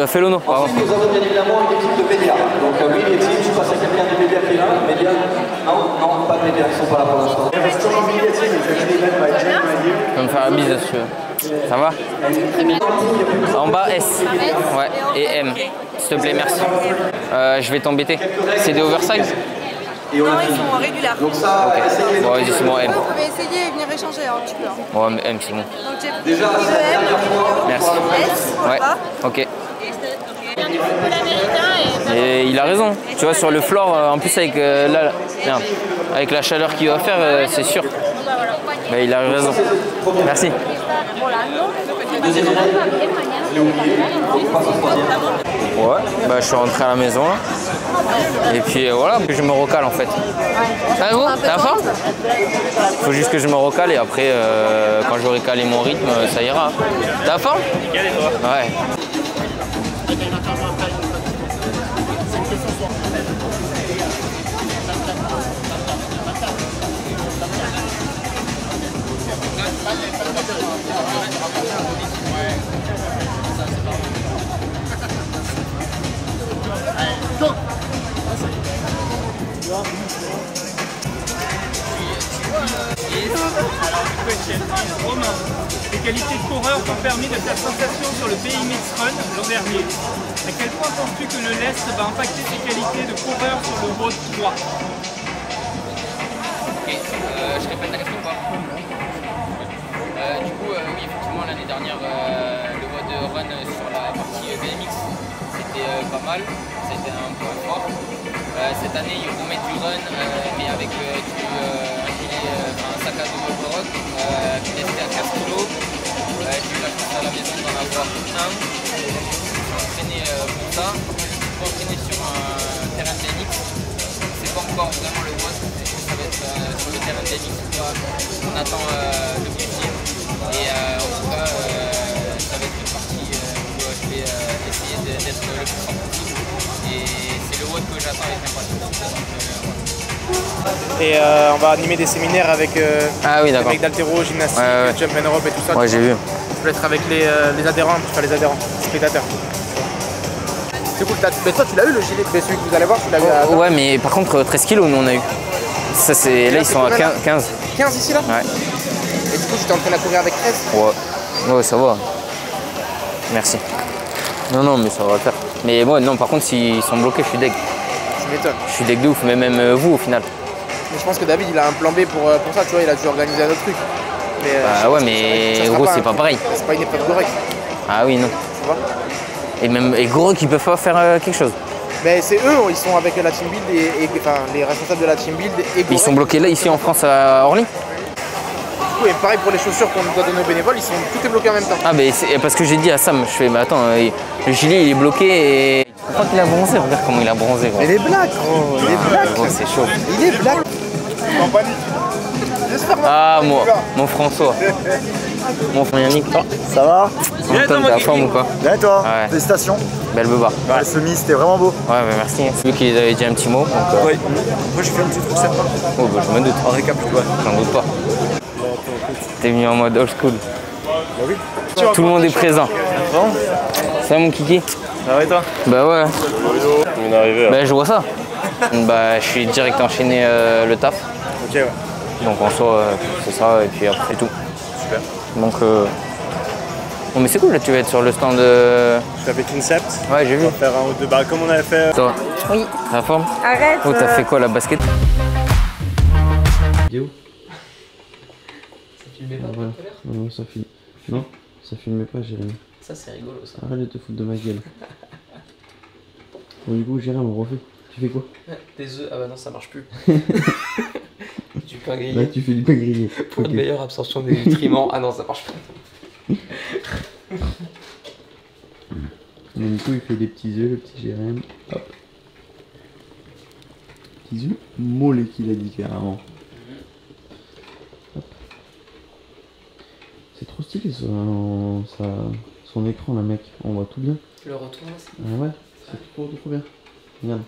Fais-le, non. Ensuite, nous avons bien évidemment une équipe de médias. Donc, oui, les teams, je passe à quelqu'un des médias qui est là. Médias? Non, pas de médias, ils ne sont pas là pour l'instant. Tu vas me faire la bise si tu veux. Ça va? En bas, S. Ouais, et M. S'il te plaît, merci. Je vais t'embêter. C'est des oversize? Non, ils sont réguliers. Donc ça, ok. Bon, vas-y, c'est bon, M. Vous pouvez essayer et venir échanger un petit peu. Ouais, mais M, c'est bon. Donc j'ai déjà, pris c'est la dernière fois. Merci. S, Ouais, ok. Et il a raison. Tu vois, sur le floor, en plus avec, là, merde, avec la chaleur qu'il va faire, c'est sûr. Mais il a raison. Merci. Ouais, bah je suis rentré à la maison là. Et puis voilà, je me recale en fait. Ça va, t'as faim? Faut juste que je me recale et après, quand j'aurai calé mon rythme, ça ira. T'as faim? Ouais. Romain, les qualités de coureur t'ont permis de faire sensation sur le BMX Run l'an dernier. À quel point penses-tu que le lest va impacter tes qualités de coureur sur le Road 3? Ok, je répète la question ou pas? Du coup, oui, effectivement, l'année dernière, le Road Run sur la partie BMX, c'était pas mal, c'était un point fort. Cette année, ils remettent du run, mais avec un sac à dos rock, testé à 15 kg. J'ai eu la chance à la maison d'en avoir un. Je suis entraîné pour ça. Je suis entraîné sur un terrain de BMX. C'est pas encore vraiment le road, ça va être sur le terrain de BMX. On attend le week-end. Et en tout cas, ça va être une partie où je vais essayer d'être le plus fort possible. Et c'est le road que j'attends avec impatience. Et on va animer des séminaires avec oui, les mecs d'Altéro, gymnastique, Jump and Rope et tout ça. Ouais, j'ai vu. Je peux être avec les adhérents, enfin les adhérents, spectateurs. C'est cool, mais toi tu l'as eu le gilet, celui que vous allez voir, tu l'as eu à... Ouais, mais par contre 13 kilos nous on a eu. Ça c'est là ils sont à 15. 15 ici là? Ouais. Et du coup tu t'es entraîné à courir avec 13? Ouais, ça va. Merci. Non, mais ça va le faire. Mais moi, non, par contre, s'ils sont bloqués, je suis deg. Tu m'étonnes. Je suis deg de ouf, mais même vous au final. Mais je pense que David, il a un plan B pour ça, tu vois, il a dû organiser un autre truc. Mais, bah ouais, mais gros, c'est pas pareil. C'est pas une épreuve Gorek. Ah oui, non. Tu vois? Et Gorek, ils peuvent pas faire quelque chose. Mais c'est eux, ils sont avec la team build et enfin, les responsables de la team build et Gorek. Ils sont bloqués là, ici en France, à Orly? Et pareil pour les chaussures qu'on doit donner aux bénévoles, tout est bloqué en même temps. Ah, mais c'est parce que j'ai dit à Sam, je fais, mais attends, le gilet il est bloqué et. Je crois qu'il a bronzé, regarde comment il a bronzé, gros. Il est black, gros. Il est black. Gros, c'est chaud. Il est black. En panique. Ah, mon François. Mon frère Yannick. Ça va? Antoine, t'as la forme ou quoi? Bien et toi? Ouais. Félicitations. Belle beubare. Ouais. Le semi, c'était vraiment beau. Ouais, bah merci. C'est lui qui avait dit un petit mot. Donc, oui. Moi, j'ai fait un petit truc sympa. Oh, bah, je me doute. En récap, tu vois. J'en doute pas. T'es venu en mode old school. Bah oui. Tout le monde est présent. Ça va mon kiki? Ça va et toi? Bah ouais. On est arrivé. Bah je vois ça. Bah je suis direct enchaîné le taf. Ok, ouais. Donc en soi c'est ça et puis après c'est tout. Super. Donc bon mais c'est cool là, tu vas être sur le stand Je suis avec Incept. Ouais, j'ai vu. On va faire un ou deux barres comme on avait fait. Ça va? Oui. La forme? Arrête. Oh, t'as fait quoi, la basket? Vidéo. Ça filmait pas tout à l'heure? Non, ça filme. Non, ça filmait pas, Jérémy. Ça, c'est rigolo, ça. Arrête de te foutre de ma gueule. Bon, du coup, Jérémy, on refait. Tu fais quoi? Des œufs. Ah bah non, ça marche plus. Du pain grillé. Là, tu fais du pain grillé. Pour une meilleure absorption des nutriments. Ah non, ça marche pas. Donc, du coup, il fait des petits œufs, le petit Jérémy. Hop. Petits œufs mollets qu'il a dit carrément. Hop. C'est trop stylé son écran, là, mec. On voit tout bien. Le retour, là, c'est... Ah ouais, c'est trop bien. Regarde.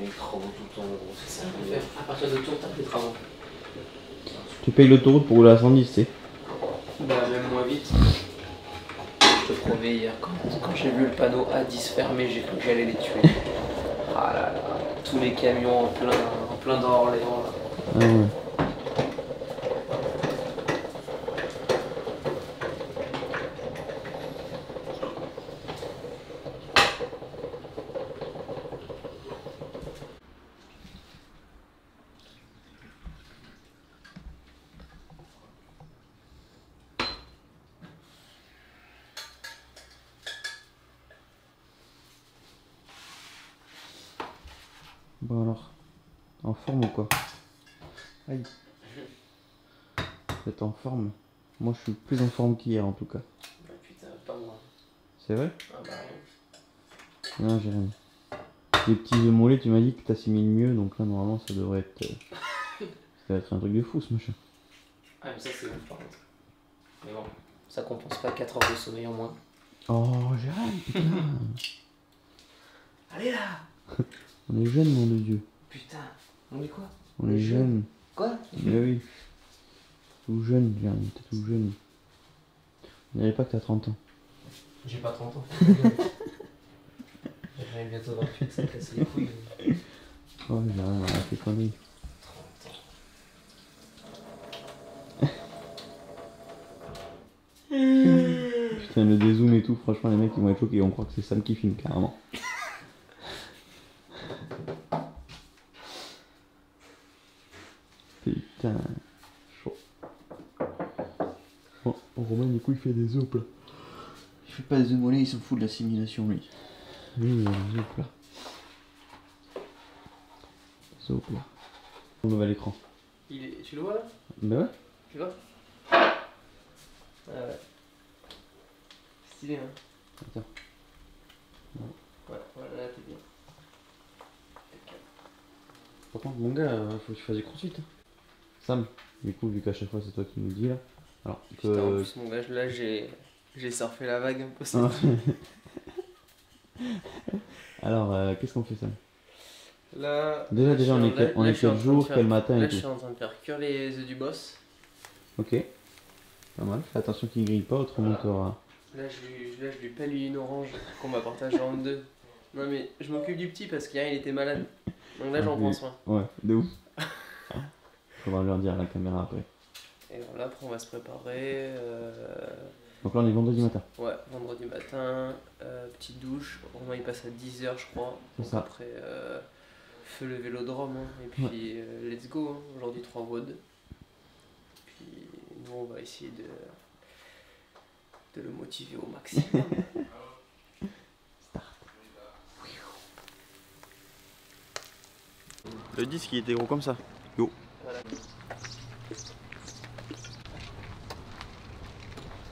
Les travaux tout le temps, c'est ça qu'on fait. À partir de Tours, t'as des travaux. Tu payes l'autoroute pour rouler à 110, tu sais. Bah, même moins vite. Je te promets, hier, quand j'ai vu le panneau A10 fermé, j'ai cru que j'allais les tuer. Ah là là, tous les camions en plein dans Orléans. Là. Ah ouais. Bon alors, en forme ou quoi? Aïe. Vous êtes en forme? Moi je suis plus en forme qu'hier en tout cas. Ah, putain, pas moi. C'est vrai? Ah bah non. Non, j'ai rien. Les petits œufs mollets, tu m'as dit que t'assimiles mieux, donc là normalement ça devrait être... ça va être un truc de fou ce machin. Ah mais ça c'est ouf par contre. Mais bon, ça compense pas 4 heures de sommeil en moins. Oh, j'ai rien, putain. Allez là. On est jeunes, nom de Dieu. Putain, on est quoi? On est jeunes. Quoi? Mais oui. Tout jeune, Jérémy, t'es tout jeune. On dirait pas que t'as 30 ans. J'ai pas 30 ans. J'ai bientôt 28, ça me casse les couilles. Oh, j'ai rien, on a fait conneries. 30 ans. Putain, le dézoom et tout, franchement, les mecs ils vont être choqués, ils vont croire que c'est Sam qui filme carrément. Putain, chaud. Bon, Romain, du coup, il fait des œufs plats. Il fait pas des œufs mollets, il s'en fout de l'assimilation, lui. Lui, il a des œufs plats. Des œufs plats. Un nouvel écran. Tu le vois là? Bah ouais. Tu vois? Ah ouais. Stylé, hein? Attends. Ouais, voilà, t'es bien. Par contre, mon gars, faut que tu fasses du crossfit. Sam, du coup, vu qu'à chaque fois c'est toi qui nous dis là. Alors, Putain, en plus, mon gars, là, j'ai surfé la vague un peu. Ça. Alors, qu'est-ce qu'on fait, Sam? Là, Déjà, on est quel jour, quel matin là, et tout. je suis en train de faire cuire les œufs du boss. Ok. Pas mal. Fais attention qu'il grille pas, autrement t'auras. Là, je lui pèle une orange qu'on m'a partagée en deux. Non, mais je m'occupe du petit parce qu'hier il était malade. Donc là, j'en prends soin. Ouais, de ouf. Faudra leur dire à la caméra après. Et voilà, après, on va se préparer. Donc là, on est vendredi matin. Ouais, vendredi matin, petite douche. Romain il passe à 10h, je crois. C'est Donc ça. après, feu le vélodrome. Hein. Et puis, let's go. Hein. Aujourd'hui, 3 WOD. Puis, nous, on va essayer de le motiver au maximum. Le disque, il était gros comme ça. Yo. Voilà.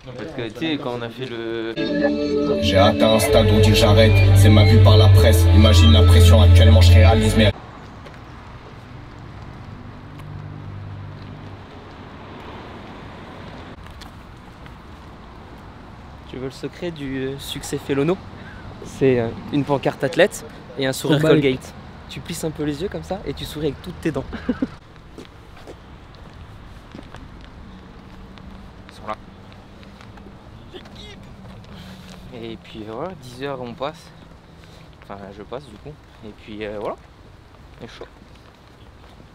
Parce que tu sais, quand on a fait le... J'ai atteint un stade où dire j'arrête, c'est ma vue par la presse. Imagine la pression actuellement, je réalise mes... Tu veux le secret du succès Felono? C'est une pancarte athlète et un sourire Colgate. Tu plisses un peu les yeux comme ça et tu souris avec toutes tes dents. Ils sont là. Et puis voilà, 10h on passe. Enfin je passe du coup. Et puis voilà. Il est chaud.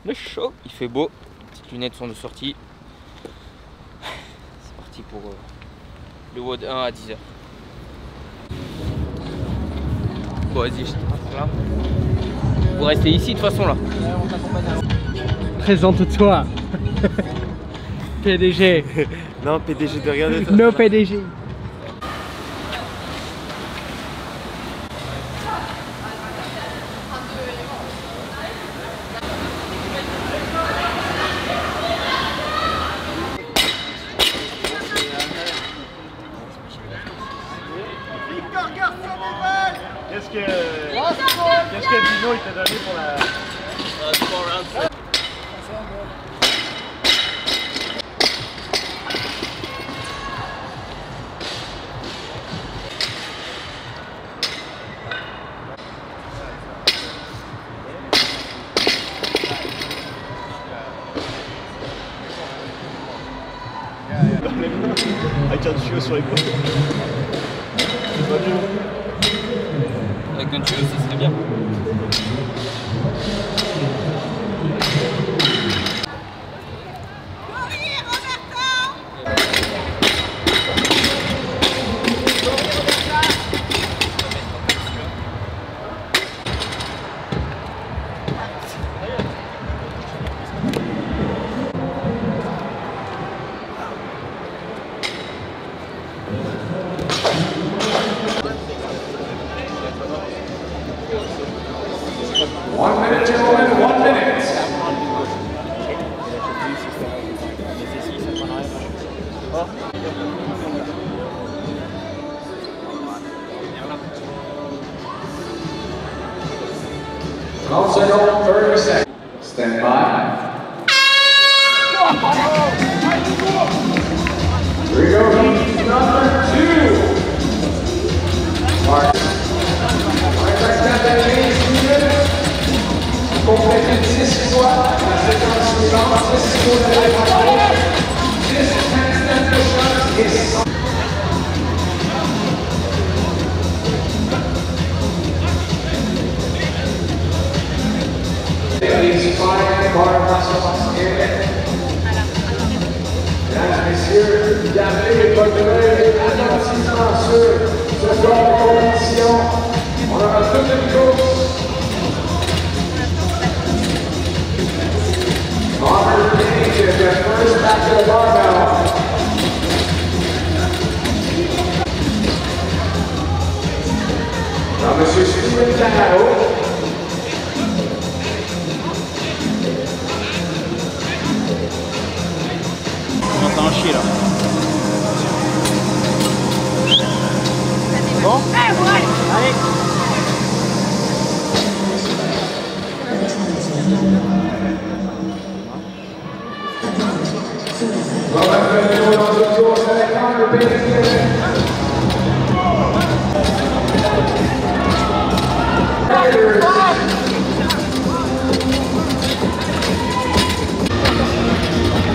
Il est chaud. Il fait beau. Les petites lunettes sont de sortie. C'est parti pour le WOD 1 à 10h. Bon vas-y, je te passe là. Vous restez ici de toute façon là. Présente-toi. PDG. Non, PDG de rien. No PDG. Qu'est-ce que Dino il t'a donné pour la... faire du tuyau sur les côtes. C'est pas mieux. Avec un tuyau, ça serait bien. Stand by. Here we go, heat number 2. Mark. Complétez 10 fois la séquence suivante, 10 secondes de réponse, 10 handstand push-ups et 100. Please find bar muscles in. Mesdames et messieurs, bienvenue et bonne nouvelle et attentivement sur ce soir de compétition. On aura toute une course. Honor Page is the first back to the barbell. Now, Monsieur Steven Canaro. On entend un chier là. Bon? Allez!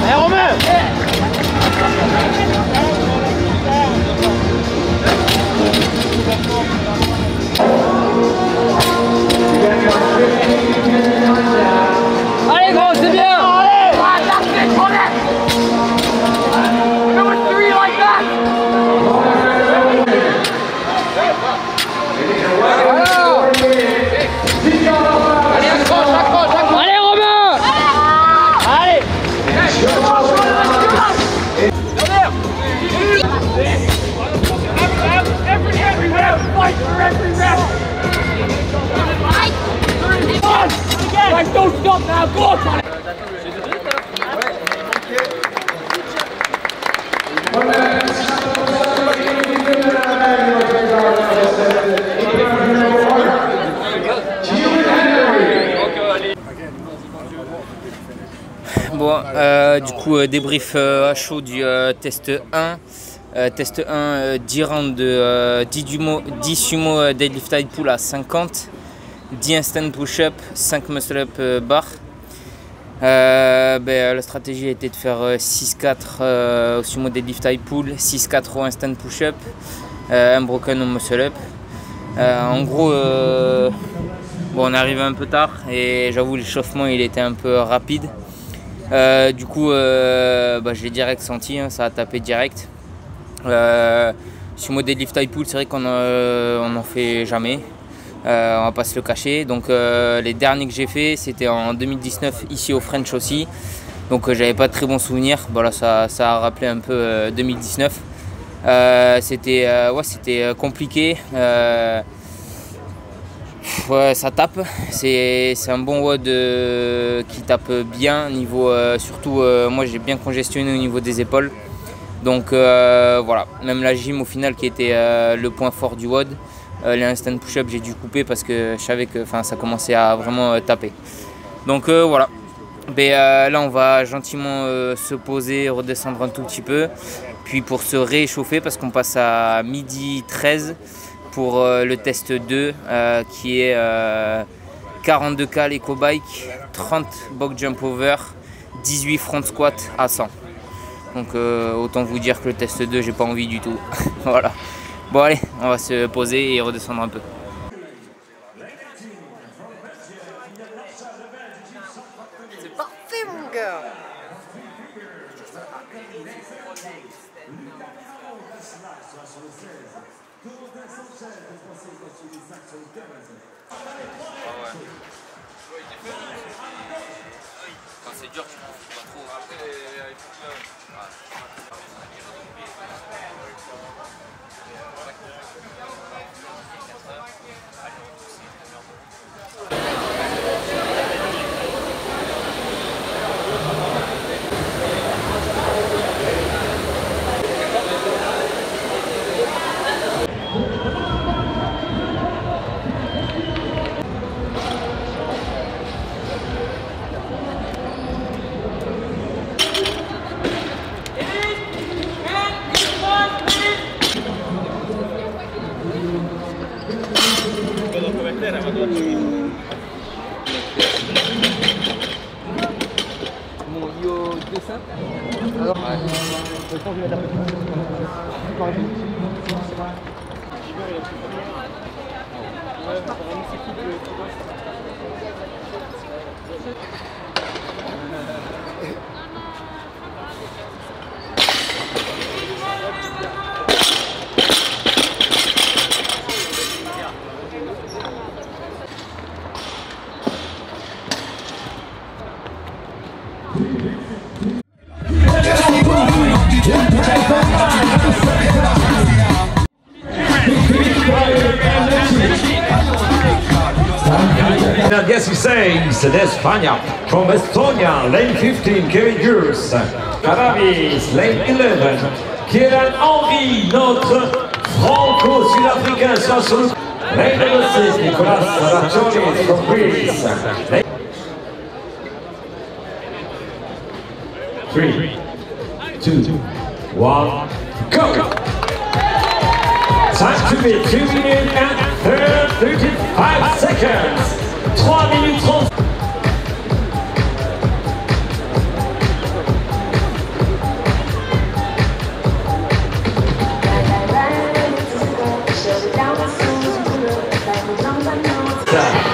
Allez Romain! Allez gros, c'est bien! Allez! Allez Romain! Allez! Don't stop now, go on! Bon, du coup, débrief à chaud du test 1. Test 1, 10 rounds de 10 sumo deadlift tied pull à 50, 10 instant push-up, 5 muscle-up bar. La stratégie a été de faire 6-4 au sumo deadlift tied pull, 6-4 au instant push-up, un broken au muscle-up. En gros, on est arrivé un peu tard et j'avoue l'échauffement il était un peu rapide. Du coup, je l'ai direct senti, hein, ça a tapé direct. Sumo deadlift tied pull, c'est vrai qu'on n'en fait jamais, on va pas se le cacher. Donc les derniers que j'ai fait c'était en 2019 ici au French aussi, donc j'avais pas de très bons souvenirs. Voilà, ça a rappelé un peu 2019. C'était compliqué. Ça tape, c'est un bon WOD qui tape bien niveau, surtout moi j'ai bien congestionné au niveau des épaules. Donc voilà, même la gym au final qui était le point fort du WOD, les instant push-up j'ai dû couper parce que je savais que ça commençait à vraiment taper. Donc voilà, là on va gentiment se poser, redescendre un tout petit peu, puis pour se réchauffer parce qu'on passe à 12h13 pour le test 2 qui est 42 cal eco bike, 30 box jump over, 18 front squat à 100. Donc autant vous dire que le test 2, j'ai pas envie du tout. Voilà. Bon allez, on va se poser et redescendre un peu. C'est parfait mon gars. Quand c'est dur, tu ne profites pas trop. De España, from Estonia, lane 15, Kevin Jurs, Cannabis, lane 11, Kieran Henry, notre franco-sud-africain, sur le lane 6, Nicolas Saracionis from Greece. 3, 2, 1, go! Time to be 2 minutes and 35 seconds. 3 minutes 30.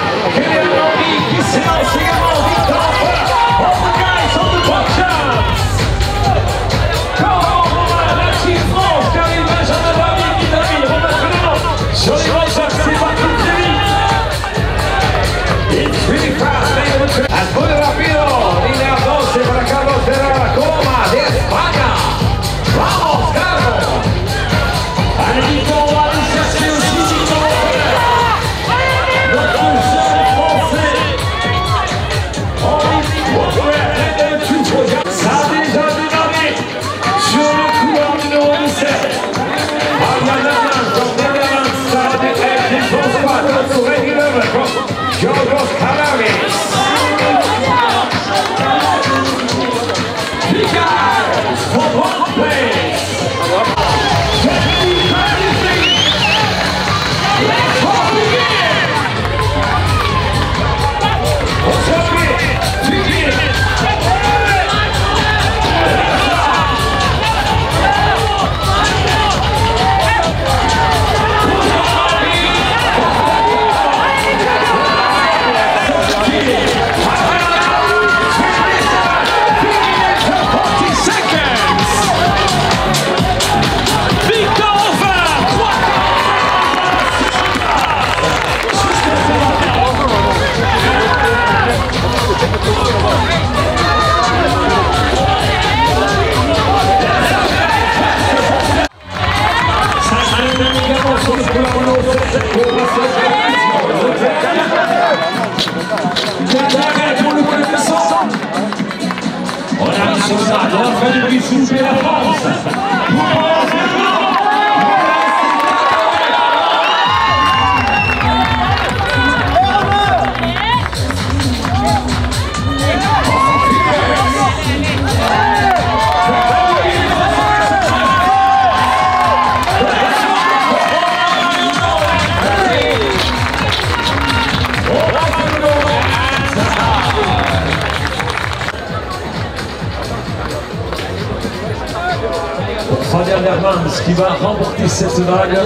Evans qui va remporter cette vague.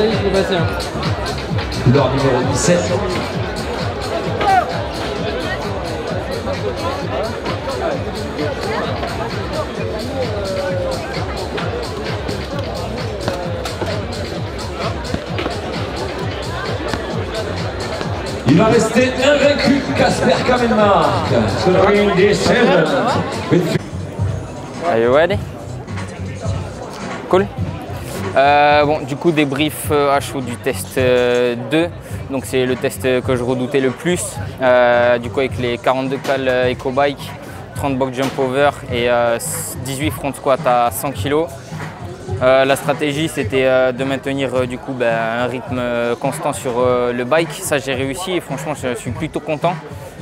Leur numéro 17. Il va rester invaincu, Casper Kamenmark. Scoring des 7. Are you ready? Cool. Bon, du coup, débrief à chaud du test 2. Donc, c'est le test que je redoutais le plus. Du coup, avec les 42 cales EcoBike, 30 box jump over et 18 front squat à 100 kg. La stratégie, c'était de maintenir du coup un rythme constant sur le bike. Ça, j'ai réussi et franchement, je suis plutôt content.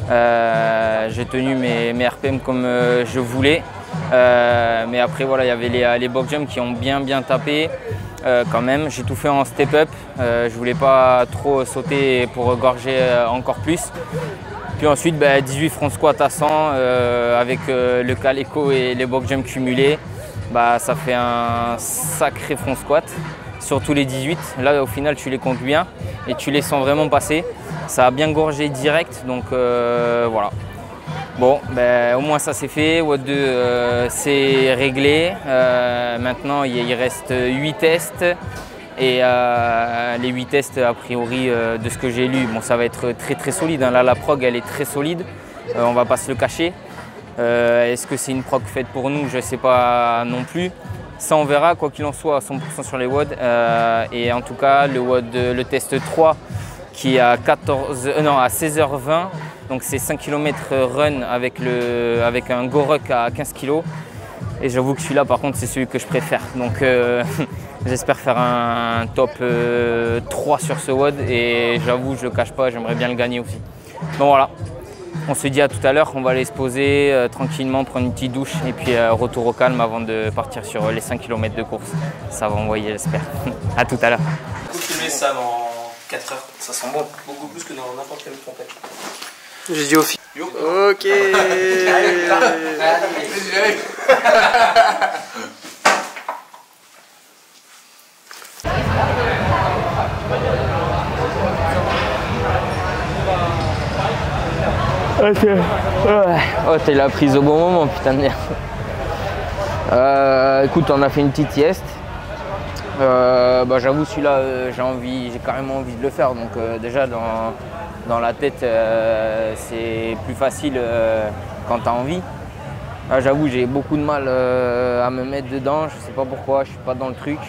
J'ai tenu mes RPM comme je voulais. Mais après, voilà, il y avait les box jumps qui ont bien tapé quand même. J'ai tout fait en step up. Je voulais pas trop sauter pour gorger encore plus. Puis ensuite, 18 front squat à 100 avec le cal eco et les box jumps cumulés. Ça fait un sacré front squat sur tous les 18. Là, au final, tu les comptes bien et tu les sens vraiment passer. Ça a bien gorgé direct, donc voilà. Bon, au moins ça c'est fait. WOD 2, c'est réglé. Maintenant, il reste 8 tests. Et les 8 tests, a priori, de ce que j'ai lu, bon, ça va être très solide. Là, la prog, elle est très solide. On va pas se le cacher. Est-ce que c'est une prog faite pour nous? Je ne sais pas non plus. Ça, on verra, quoi qu'il en soit, à 100% sur les WOD. Et en tout cas, le test 3 qui est à 16h20. Donc, c'est 5 km run avec un GoRuck à 15 kg. Et j'avoue que celui-là, par contre, c'est celui que je préfère. Donc, j'espère faire un top 3 sur ce WOD. Et j'avoue, je ne le cache pas, j'aimerais bien le gagner aussi. Donc voilà. On se dit à tout à l'heure, on va aller se poser tranquillement, prendre une petite douche et puis retour au calme avant de partir sur les 5 km de course. Ça va envoyer, j'espère. À tout à l'heure. Du coup, filmer ça dans 4 heures, ça sent bon. Beaucoup plus que dans n'importe quelle trompette. J'ai dit au fil. Ok. Oh, t'es la prise au bon moment, putain de merde. Écoute, on a fait une petite sieste. J'avoue, celui-là, j'ai carrément envie de le faire. Donc déjà, dans la tête, c'est plus facile quand t'as envie. J'avoue, j'ai beaucoup de mal à me mettre dedans. Je sais pas pourquoi, je suis pas dans le truc.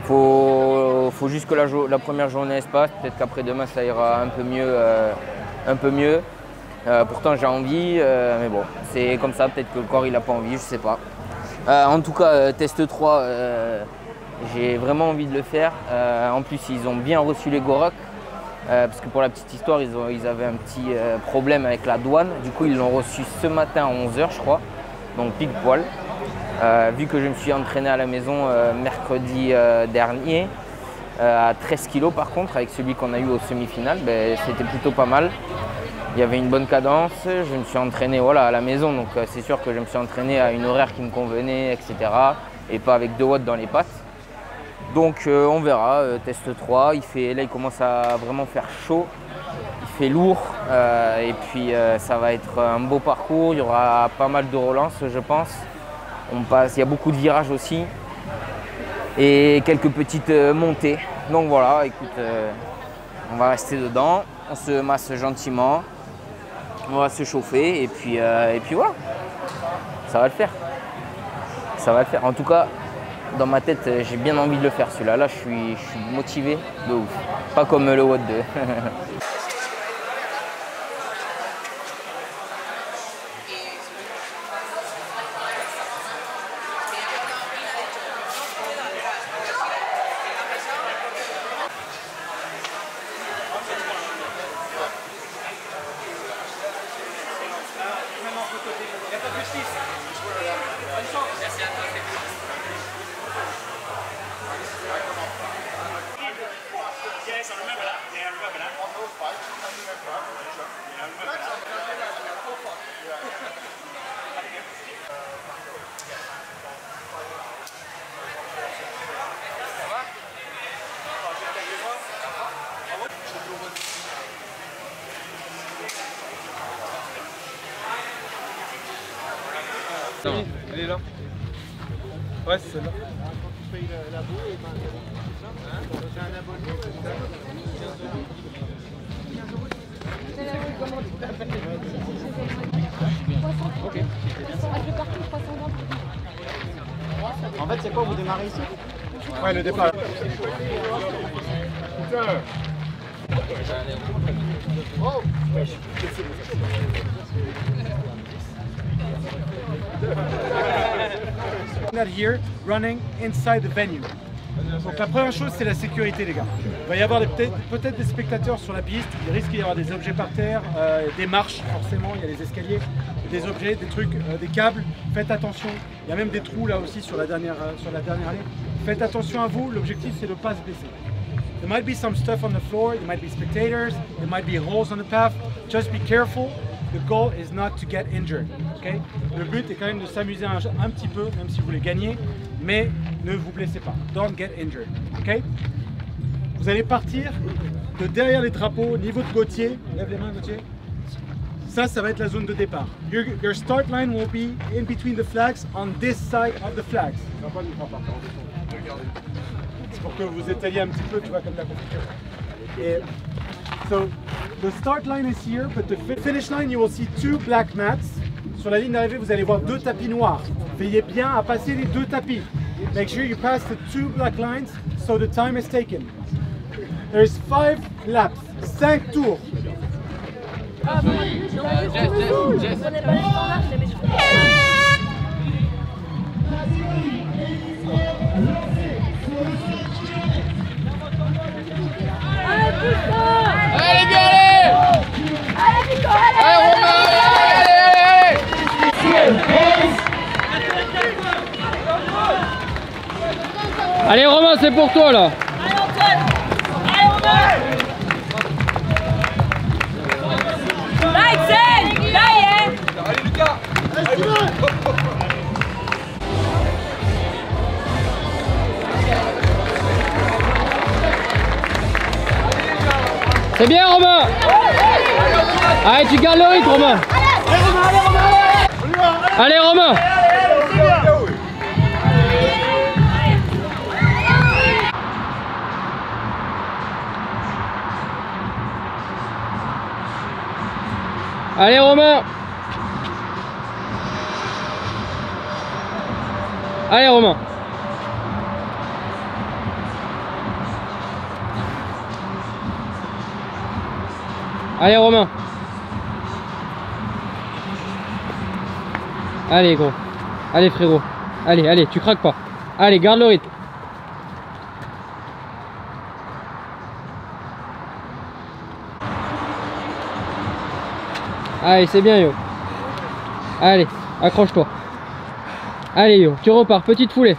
Faut juste que la première journée se passe. Peut-être qu'après demain, ça ira un peu mieux. Pourtant j'ai envie, mais bon, c'est comme ça, peut-être que le corps il n'a pas envie, je sais pas. En tout cas, test 3, j'ai vraiment envie de le faire. En plus, ils ont bien reçu les GoRuck, parce que pour la petite histoire, ils avaient un petit problème avec la douane. Du coup, ils l'ont reçu ce matin à 11 h, je crois, donc pile poil. Vu que je me suis entraîné à la maison mercredi dernier, à 13 kg par contre, avec celui qu'on a eu au semi-final, c'était plutôt pas mal. Il y avait une bonne cadence, je me suis entraîné à la maison, donc c'est sûr que je me suis entraîné à une horaire qui me convenait, etc. Et pas avec 2 watts dans les pattes. Donc on verra, test 3, là il commence à vraiment faire chaud, il fait lourd, et puis ça va être un beau parcours, il y aura pas mal de relances je pense. Il y a beaucoup de virages aussi, et quelques petites montées. Donc voilà, écoute, on va rester dedans, on se masse gentiment. On va se chauffer et puis voilà, ça va le faire. Ça va le faire. En tout cas, dans ma tête, j'ai bien envie de le faire celui-là. Là, je suis motivé de ouf. Pas comme le WOD 2. Non, elle est là. Ouais, c'est celle-là. Ok. En fait, c'est quoi, vous démarrez ici? Ouais, le départ. Not here, running inside the venue. Donc la première chose, c'est la sécurité, les gars. Il va y avoir peut-être des spectateurs sur la piste, il risque d'y avoir des objets par terre, des marches forcément, il y a les escaliers, des objets, des trucs, des câbles. Faites attention, il y a même des trous là aussi sur la dernière allée. Faites attention à vous, l'objectif c'est de ne pas se blesser. There might be some stuff on the floor, there might be spectators, there might be holes on the path. Just be careful. The goal is not to get injured. Okay? Le but est quand même de s'amuser un petit peu, même si vous voulez gagner, mais ne vous blessez pas. Don't get injured. Okay? Vous allez partir de derrière les drapeaux, niveau de Gauthier. Lève les mains, Gauthier. Ça va être la zone de départ. Your start line will be in between the flags on this side of the flags. C'est pour que vous étaliez un petit peu, tu vois, comme la compétition. Et so, the start line is here, but the finish line, you will see 2 black mats. Sur la ligne d'arrivée, vous allez voir 2 tapis noirs. Veillez bien à passer les 2 tapis. Make sure you pass the 2 black lines, so the time is taken. There's 5 laps, 5 tours. Allez, bien, allez! Allez, Nico, allez! Allez, Romain, allez! Allez, Romain, c'est pour toi, là! Allez, Antoine! Allez, Romain! Allez, Lucas! C'est bien, Romain! Allez, tu gardes le rythme, Romain! Allez, Romain! Allez, Romain! Allez, Romain! Allez, Romain! Allez, gros! Allez, frérot! Allez, allez, tu craques pas! Allez, garde le rythme! Allez, c'est bien, Yo! Allez, accroche-toi! Allez, Yo, tu repars, petite foulée!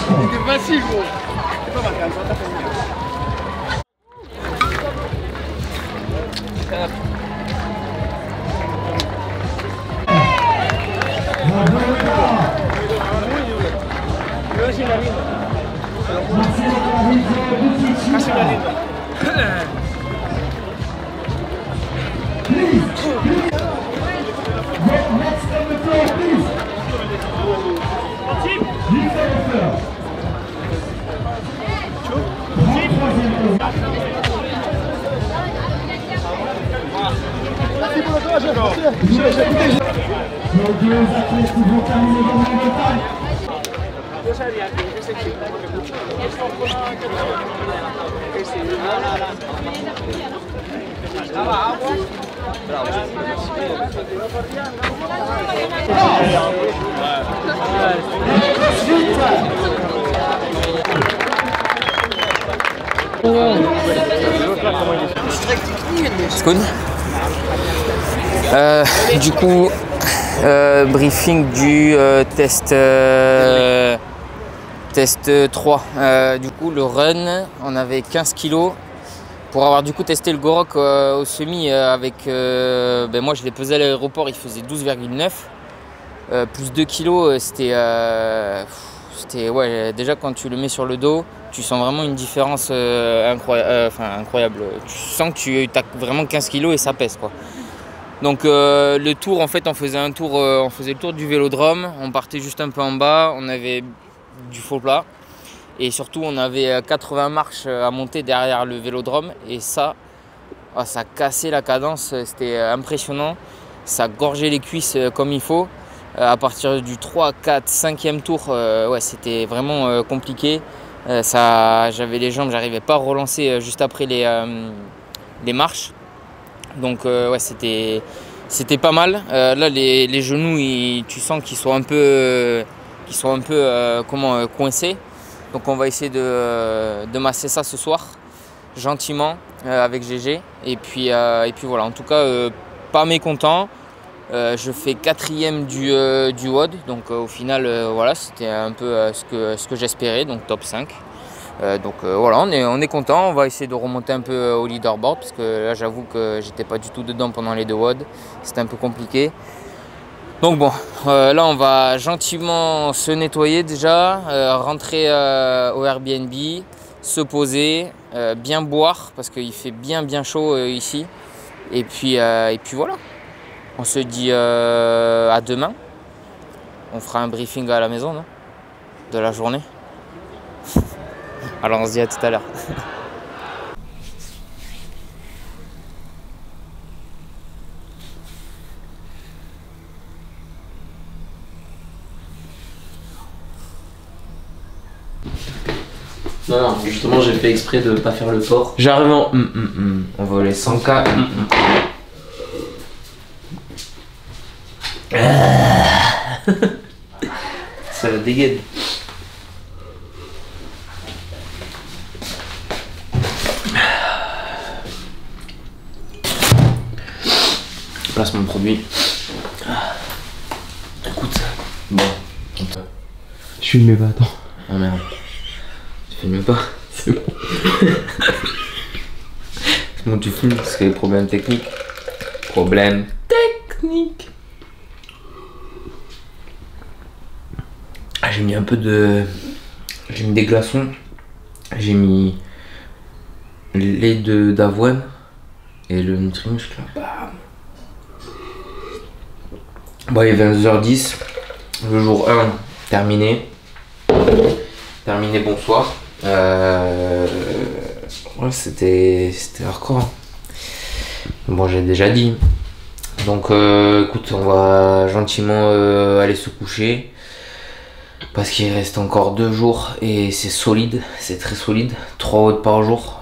C'était facile, gros. C'est pas mal, quand même, ça fait bien. Casi la linda. Good. Du coup, briefing du test 3. Du coup, le run, on avait 15 kg. Pour avoir du coup testé le Gorok au semi avec... moi je l'ai pesé à l'aéroport, il faisait 12,9. Plus 2 kg, c'était... ouais, déjà quand tu le mets sur le dos, tu sens vraiment une différence incroyable. Tu sens que tu as vraiment 15 kg et ça pèse quoi. Donc le tour, en fait, on faisait le tour du vélodrome, on partait juste un peu en bas, on avait du faux plat et surtout on avait 80 marches à monter derrière le vélodrome et ça cassait la cadence, c'était impressionnant, ça gorgeait les cuisses comme il faut. À partir du 3, 4, 5e tour, ouais, c'était vraiment compliqué. J'avais les jambes, j'arrivais pas à relancer juste après les marches. Donc ouais, c'était pas mal. Là les genoux, tu sens qu'ils sont un peu, coincés. Donc on va essayer de masser ça ce soir, gentiment, avec GG. Et puis voilà, en tout cas, pas mécontent. Je fais 4e du WOD, donc au final, voilà, c'était un peu ce que j'espérais, donc top 5. Donc voilà, on est content, on va essayer de remonter un peu au leaderboard parce que là j'avoue que j'étais pas du tout dedans pendant les 2 WOD, c'était un peu compliqué. Donc bon, là on va gentiment se nettoyer déjà, rentrer au Airbnb, se poser, bien boire parce qu'il fait bien chaud ici. Et puis voilà, on se dit à demain, on fera un briefing à la maison, non, de la journée. Alors on se dit à tout à l'heure. Non, justement j'ai fait exprès de pas faire le port. J'arrive en on va les 100K. Ça la dégaine. Placement de produit. Écoute, bon. Je filme pas, attends. Oh merde. Tu filmes pas? C'est bon. C'est bon, tu filmes parce qu'il y a des problèmes techniques. Problème technique. Ah, j'ai mis un peu de... J'ai mis des glaçons. J'ai mis lait d'avoine et le Nutri-Muscle. Bam. Bon, il est 22h10, le jour 1 terminé. Terminé, bonsoir. Ouais, c'était hardcore. Bon, j'ai déjà dit. Donc, écoute, on va gentiment aller se coucher. Parce qu'il reste encore 2 jours et c'est solide, c'est très solide. 3 watts par jour.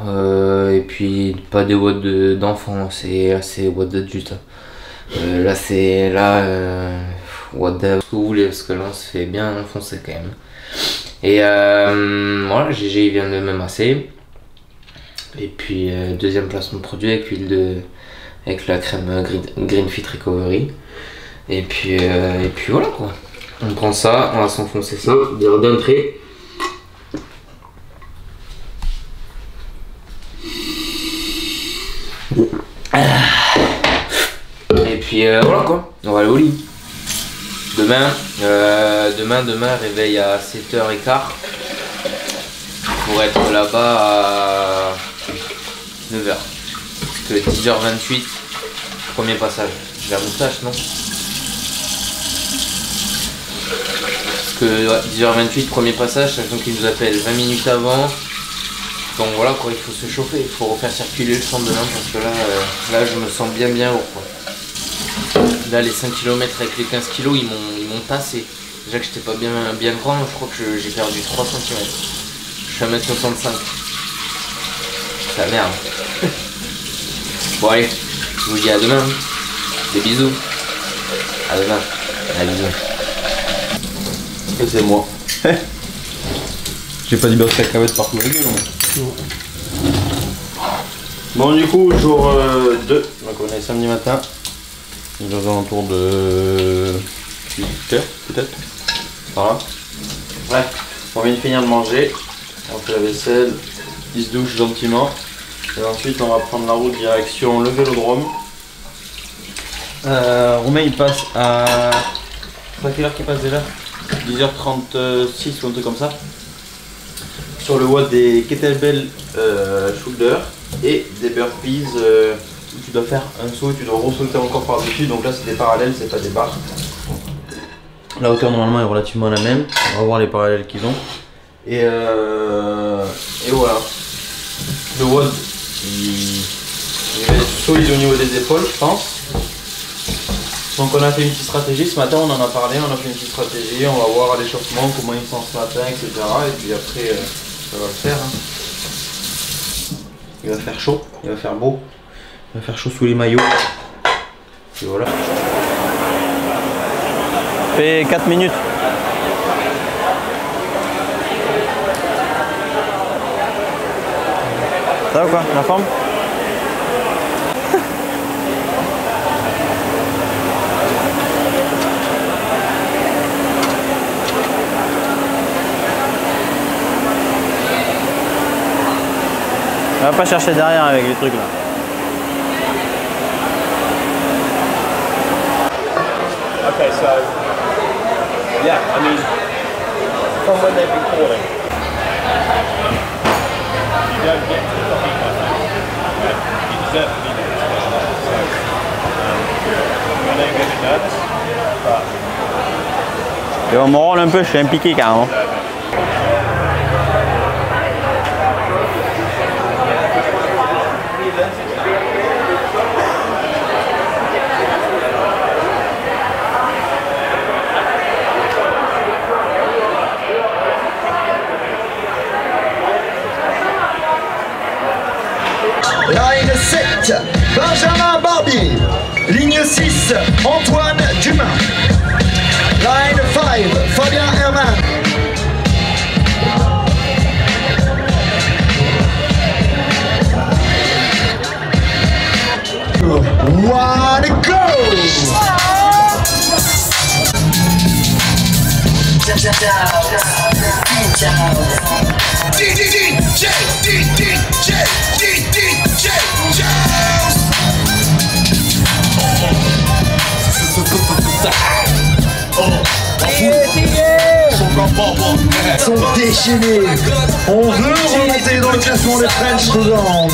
Et puis, pas des watts d'enfants, c'est watts d'adultes. Là c'est what the ce que vous voulez parce que là on se fait bien enfoncer quand même. Et voilà, GG il vient de me masser. Et puis deuxième placement de produit avec la crème Green Fit Recovery. Et puis voilà quoi. On prend ça, on va s'enfoncer ça d'un trait. Et puis voilà quoi, on va aller au lit. Demain, réveil à 7h15 pour être là-bas à 9h. Parce que 10h28, premier passage. J'ai la moustache, non? Parce que ouais, 10h28, premier passage, sachant qu'il nous appelle 20 minutes avant. Donc voilà quoi, il faut se chauffer, il faut refaire circuler le sang dedans parce que là je me sens bien lourd quoi. Là les 5 km avec les 15 kg ils m'ont tassé. Déjà que j'étais pas bien grand, je crois que j'ai perdu 3 cm. Je suis à 1m65. C'est la merde. Bon allez, je vous dis à demain. Des bisous. À demain. À bisous. Et c'est moi. J'ai pas du beurre de cacahuète partout la gueule. Bon du coup jour 2, donc on est samedi matin. Il est aux alentours de 8h peut-être. Voilà. Bref, on vient de finir de manger. On fait la vaisselle, il se douche gentiment. Et ensuite on va prendre la route direction le vélodrome. Romain il passe à... C'est à quelle heure qu'il passe déjà? 10h36 ou un truc comme ça. Sur le WOD des kettlebell shoulder et des burpees où tu dois faire un saut et tu dois ressauter encore par dessus. Donc là c'est des parallèles, c'est pas des barres. La hauteur normalement est relativement la même. On va voir les parallèles qu'ils ont. Et voilà. Le WOD il va être solide au niveau des épaules je pense. Donc on a fait une petite stratégie, ce matin on en a parlé, on a fait une petite stratégie, on va voir à l'échauffement comment il sent ce matin, etc. Et puis après ça va le faire. Hein. Il va faire chaud, il va faire beau, il va faire chaud sous les maillots. Et voilà. Fait 4 minutes. Ça va ou quoi? La forme? On va pas chercher derrière avec les trucs là. Okay, so yeah, I mean, from when they've been calling, you don't get to the heat like that. You deserve to be there. So I know you're a bit nervous, but Et on me rôle un peu, je suis impliqué carrément. Line 7, Benjamin Barbier. Ligne 6, Antoine Dumas. Line 5, Fabien Herman. One, go! Sont déchaînés. On veut remonter dans le classement des French Roland.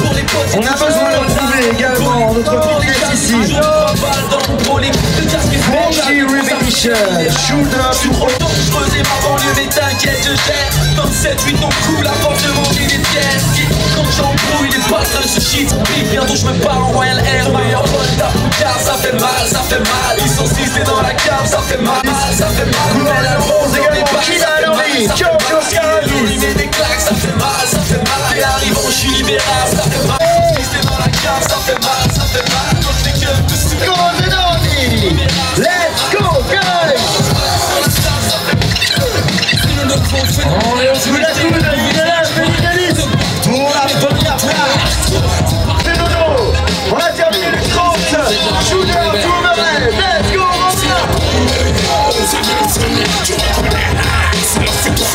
On a besoin de retrouver également notre fitness ici. Frenchy Repetition, Shoulder to Hold. Je faisais ma banlieue mais t'inquiète je gère 27-8 on coule à force de manger des pièces. Quand j'embrouille les patrons se shit. Bientôt je me parle en Royal Air. Meilleur pote d'Apoucar, ça fait mal. Ils sont 6 dans la cave, ça fait mal. Ça fait mal. Couleur de bronze également, Kina Henry, Giorgio Scaravis. Des claques, ça fait mal. Et arrivant, je suis libéral, ça fait mal. 6 dans la cave, ça fait mal. Quand les gueules de sous. Let's go guys! On est au bout de la tour de Fédélis pour la première place. C'est Dodo. On a terminé le 30. Shooter to Murray. Let's go Romain.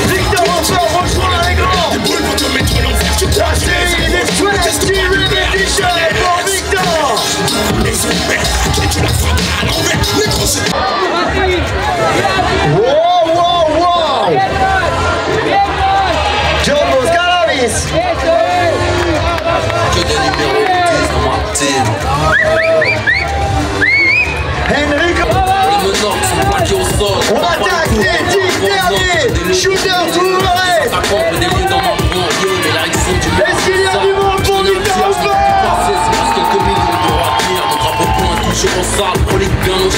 Victor encore rejoint les grands. La série des 20 Repetition pour Victor. Wow! Giorgio Scaravis. Enrico. On attaque les 10 derniers. Shooter to Murray.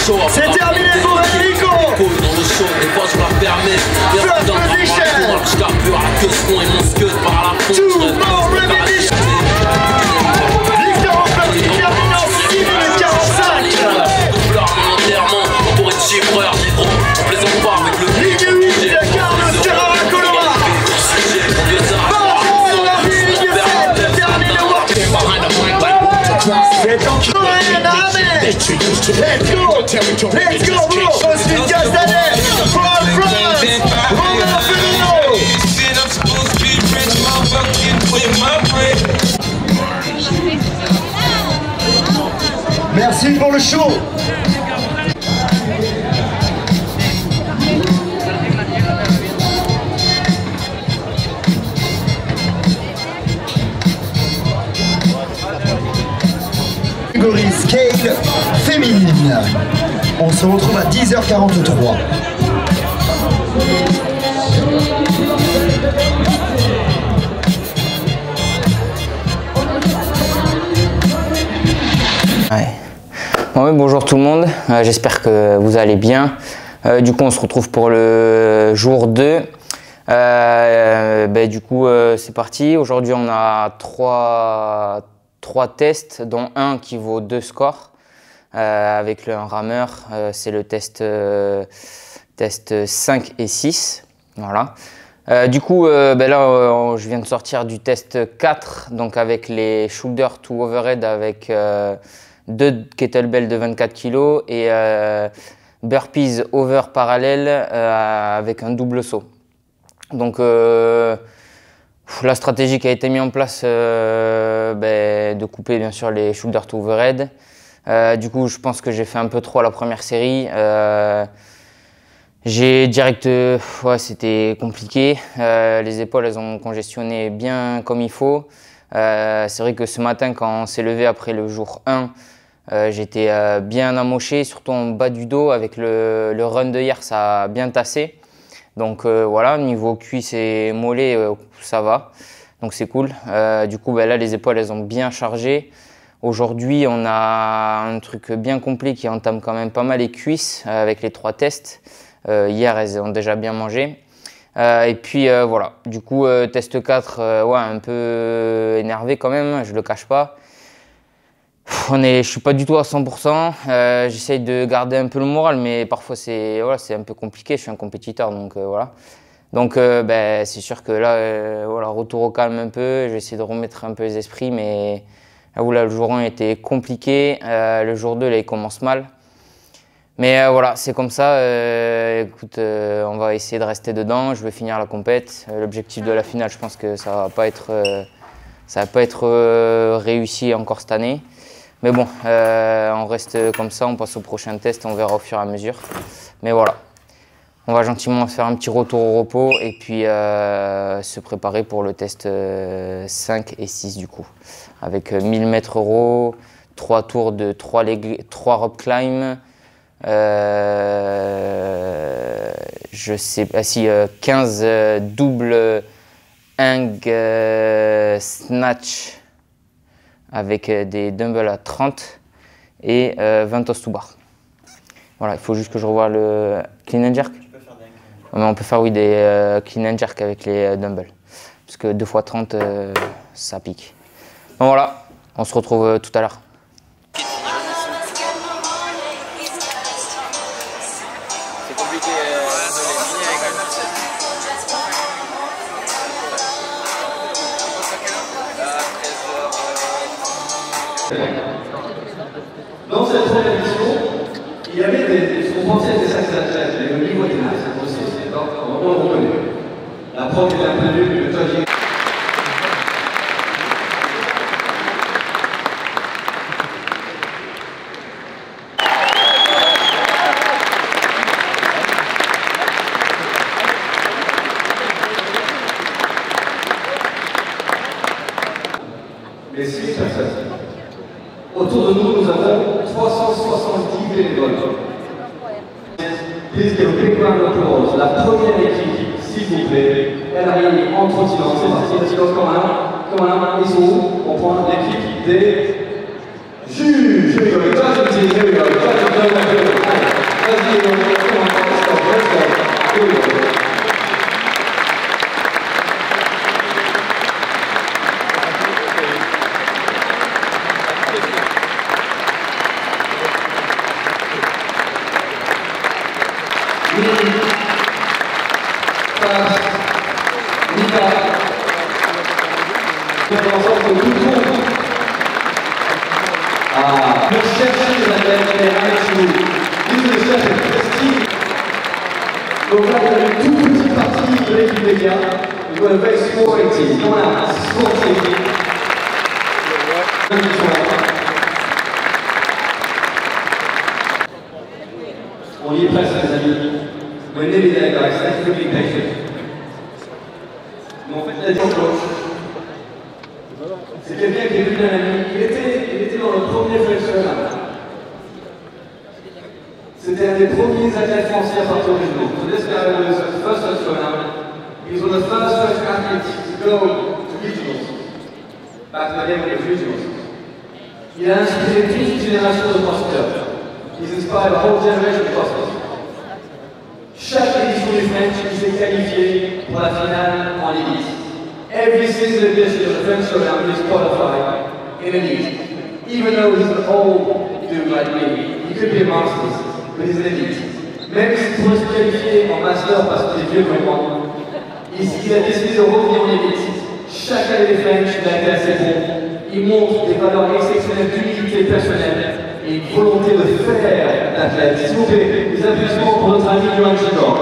C'est terminé pour Enrico. Dans le show, des fois je la permets. First position. Je carbure à la queue, ce con et mon skate par la fond. Two more repetitions. Victor Amperti termine en 6 minutes 45. Mon enterrement, pour être chiffreur, gros, je plaisante pas avec le Ligne 8 de Carlos Terra Colora. Barrel la ligne 7 termine le work. C'est encore un armée. Let's go. Let's go, bro. Austin Castanet. From France. Romain Ferrino. Merci pour le show. Catégorie scale féminine. On se retrouve à 10h43. Ouais. Bon, bonjour tout le monde, j'espère que vous allez bien. Du coup on se retrouve pour le jour 2. Du coup c'est parti. Aujourd'hui on a trois tests, dont un qui vaut 2 scores avec un rameur. C'est le test 5 et 6. Voilà. Du coup, là, je viens de sortir du test 4, donc avec les shoulder to overhead avec 2 kettlebells de 24 kg et burpees over parallèle avec un double saut. Donc, la stratégie qui a été mise en place, de couper bien sûr les shoulder to overhead. Du coup, je pense que j'ai fait un peu trop à la première série. J'ai direct, c'était compliqué. Les épaules, elles ont congestionné bien comme il faut. C'est vrai que ce matin, quand on s'est levé après le jour 1, j'étais bien amoché, surtout en bas du dos. Avec le run de hier, ça a bien tassé. Donc voilà, niveau cuisse et mollet, ça va. Donc c'est cool. Du coup, là, les épaules, elles ont bien chargé. Aujourd'hui, on a un truc bien complet qui entame quand même pas mal les cuisses avec les 3 tests. Hier, elles ont déjà bien mangé. Et puis voilà, du coup, test 4, un peu énervé quand même, je le cache pas. Je suis pas du tout à 100%. J'essaye de garder un peu le moral, mais parfois c'est un peu compliqué. Je suis un compétiteur, donc voilà. Donc c'est sûr que là, retour au calme un peu. J'essaie de remettre un peu les esprits, mais là, le jour 1 était compliqué. Le jour 2, là, il commence mal. Mais voilà, c'est comme ça. Écoute, on va essayer de rester dedans. Je vais finir la compète. L'objectif de la finale, je pense que ça va pas être réussi encore cette année. Mais bon, on reste comme ça, on passe au prochain test, on verra au fur et à mesure. Mais voilà, on va gentiment faire un petit retour au repos et puis se préparer pour le test 5 et 6 du coup. Avec 1000 mètres row, 3 tours de 3 rope climb, 15 double hang snatch avec des dumbbells à 30 et 20 toes to bar. Voilà, il faut juste que je revoie le clean and jerk. Mais on peut faire des clean and jerk avec les dumbbells. Parce que 2 x 30, ça pique. Donc voilà, on se retrouve tout à l'heure. C'est compliqué de les finir avec un set. Dans cette première édition, il y avait ce qu'on pensait des sacs athlètes, mais le niveau était là, c'est possible, on le reconnaît. La prof était un peu nulle, mais le toit qui... Mais 6 personnes. Autour de nous, nous avons 370 bénévoles. Please give a big round of applause. La première équipe, s'il vous plaît, elle arrive en trottinant. C'est parti, let's go, comme un, ils sont où? On prend l'équipe des juges. Here we go, here we go, here we go. Vas-y, on va faire un stop. Donc là, on a une toute petite partie de l'équipe des gars. We've got a very small team. Non, là, small team. On y est presque, les amis. We're nearly there, guys. Thank you for being patient. Mais en fait, la gauche, c'est quelqu'un qui est venu d'un ami. Il était dans le premier flexion. C'était un des premiers athlètes français à partir du jour. So this guy was the first astronaut. He was the first French athlete to go to regionals. Back in the day when it was regionals. Il a inspiré toute une génération de crosseurs. He's inspired a whole generation of crossers. Chaque édition du French, il s'est qualifié pour la finale en élite. Every single edition of the French round is qualified in elite. Even though he's an old dude like me, he could be a master. Mais les élites, même s'il pourrait se qualifier en master parce qu'il est vieux comme moi, il a décidé de revenir en élite. Chaque année des French, il a été assez bon. Il montre des valeurs exceptionnelles d'humilité personnelle et une volonté de faire l'athlète. S'il vous plaît, des applaudissements pour notre ami Johan Gigor.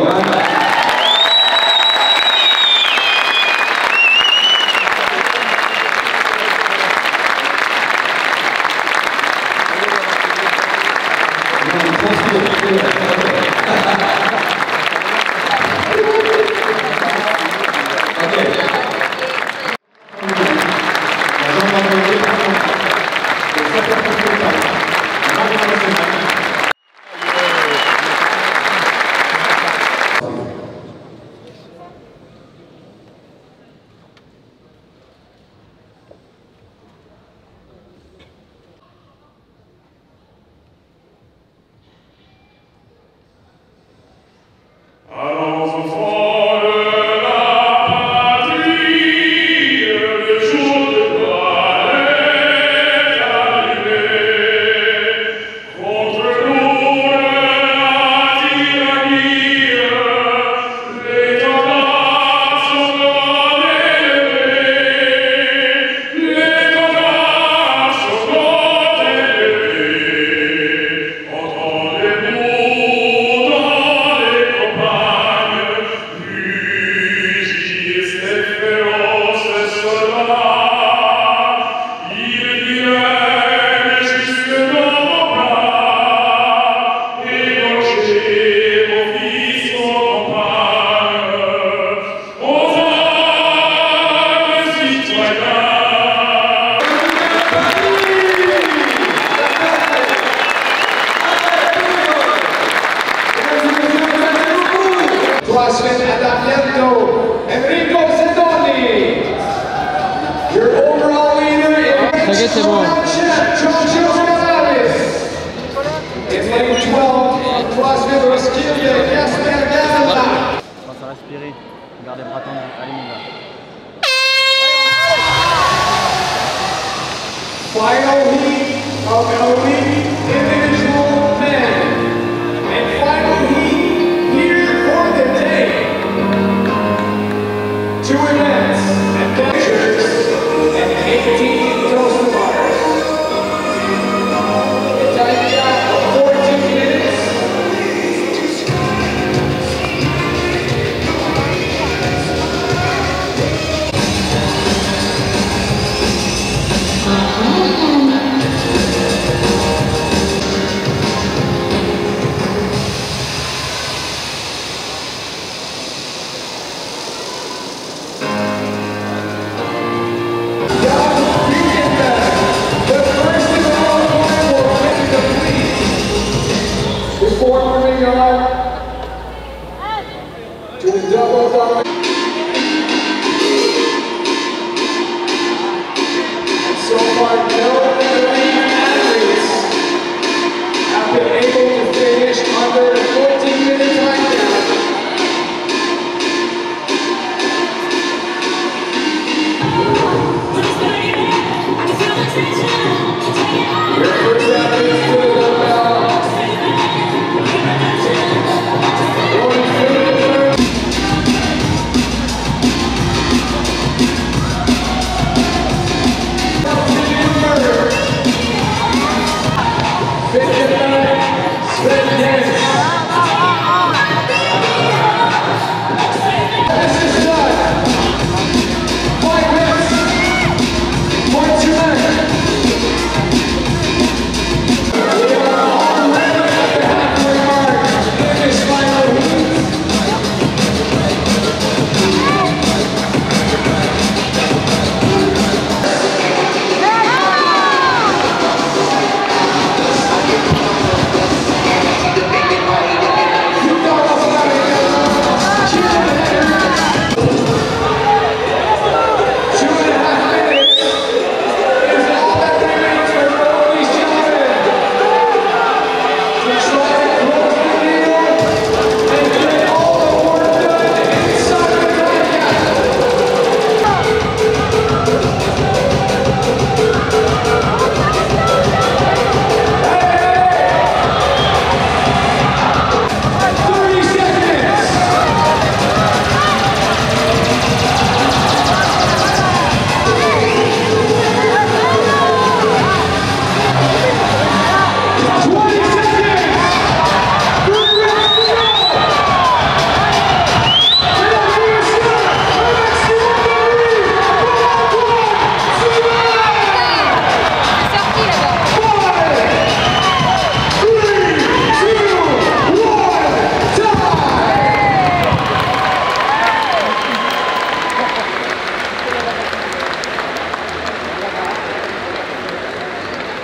c'est bon. Pense à respirer, garde les bras tendus, allez mon gars. Final heat of elite individual men. And final heat here for the day. 2 events, adventures, and 18 toast bars. A time shot of 14 minutes.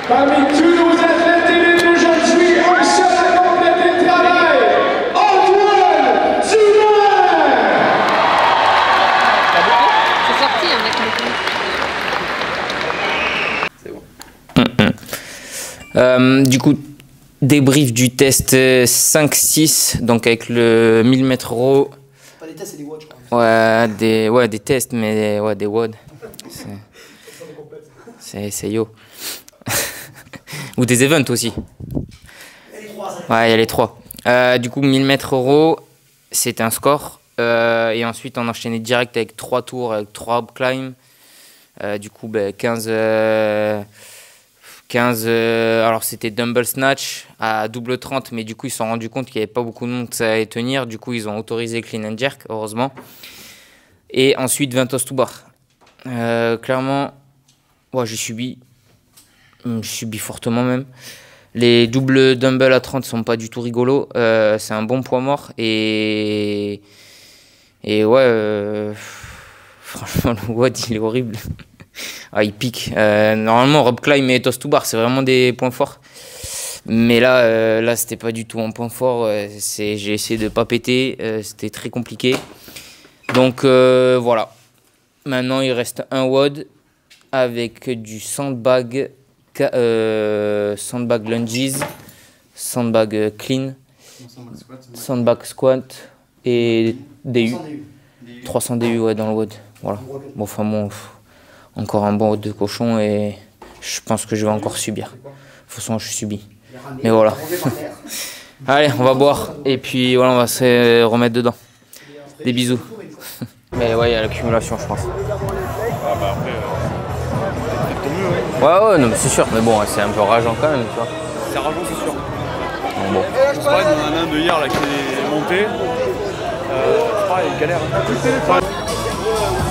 Parmi tous nos athlètes élus d'aujourd'hui, un seul a complété le travail. Antoine Dumas! C'est sorti, un mec. Du coup, débrief du test 5-6, donc avec le 1000 mètres row. Pas des tests, c'est des WOD, je crois. Ouais, des tests, mais ouais, des WOD. C'est yo. Ou des events aussi. Ouais, il y a les trois. Du coup, 1000 mètres row, c'était un score. Et ensuite, on enchaînait direct avec 3 tours, avec 3 climb. Du coup, 15. Alors c'était dumbbell snatch à double 30, mais du coup ils se sont rendus compte qu'il n'y avait pas beaucoup de monde que ça allait tenir. Du coup ils ont autorisé clean and jerk, heureusement. Et ensuite 20 toes to bar. Clairement, ouais, j'ai subi fortement même. Les doubles dumbbell à 30 sont pas du tout rigolos. C'est un bon poids mort et ouais, franchement le WOD il est horrible. Ah, il pique. Normalement, rope climb et toes to bar, c'est vraiment des points forts. Mais là c'était pas du tout un point fort. J'ai essayé de pas péter. C'était très compliqué. Donc voilà. Maintenant, il reste un WOD avec du sandbag lunges, sandbag clean, sandbag squat et DU. 300 DU ouais, dans le WOD. Voilà. Bon, enfin bon. Encore un bon WOD de cochon et je pense que je vais encore subir. De toute façon, je subis. Mais voilà. Allez, on va boire et puis voilà, on va se remettre dedans. Des bisous. Mais ouais, il y a l'accumulation, je pense. Ah bah après, ouais, non, mais c'est sûr. Mais bon, c'est un peu rageant quand même, tu vois. c'est rageant, c'est sûr. Bon. Je sais pas, il y en a un de hier là qui est monté. Il galère.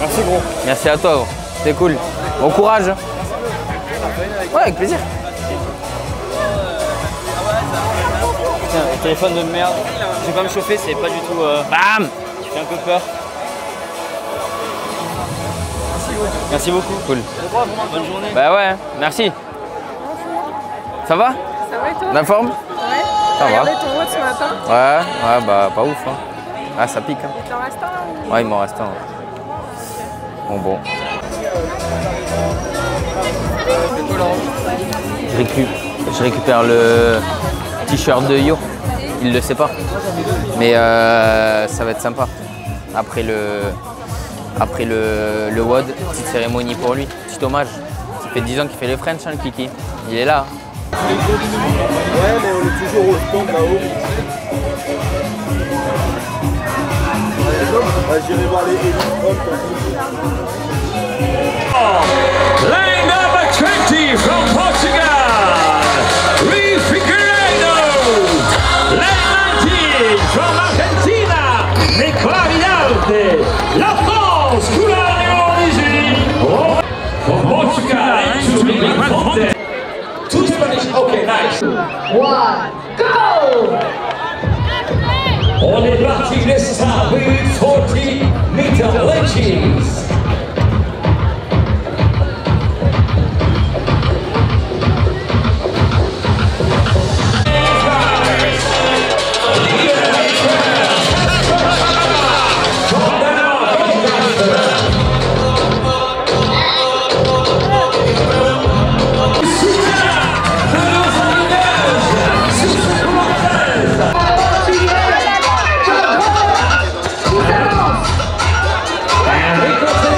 Merci gros. Merci à toi, gros. C'est cool. Bon courage. Ouais, avec plaisir. Putain, le téléphone de merde. Je vais pas me chauffer, c'est pas du tout. Bam! Tu fais un peu peur. Merci beaucoup. Cool. Bonne journée. Bah ouais, merci. Ça va? Ça va et toi? La forme? Ouais. Ça va. Regardez ton WOD ce matin? Ouais, bah pas ouf. Hein. Ah, ça pique. Hein. Il t'en reste un? Ouais, il m'en reste un. Ouais. Bon. Je récupère le t-shirt de Yo. Il le sait pas. Mais ça va être sympa. Après le WOD, petite cérémonie pour lui, petit hommage. Ça fait 10 ans qu'il fait les French, hein, le Kiki. Il est là. Ouais, mais on est toujours au stand là-haut. J'irai voir les élites. Lane number 20 from Portugal, Luis Figueiredo. Lane 19 from Argentina, Nicolas Vidal. La France, couleur numéro 18. From Portugal, to the Fonte. Two Spanish, okay, nice. One, go! On est parti, les stars, 40 meter lunges. And we go to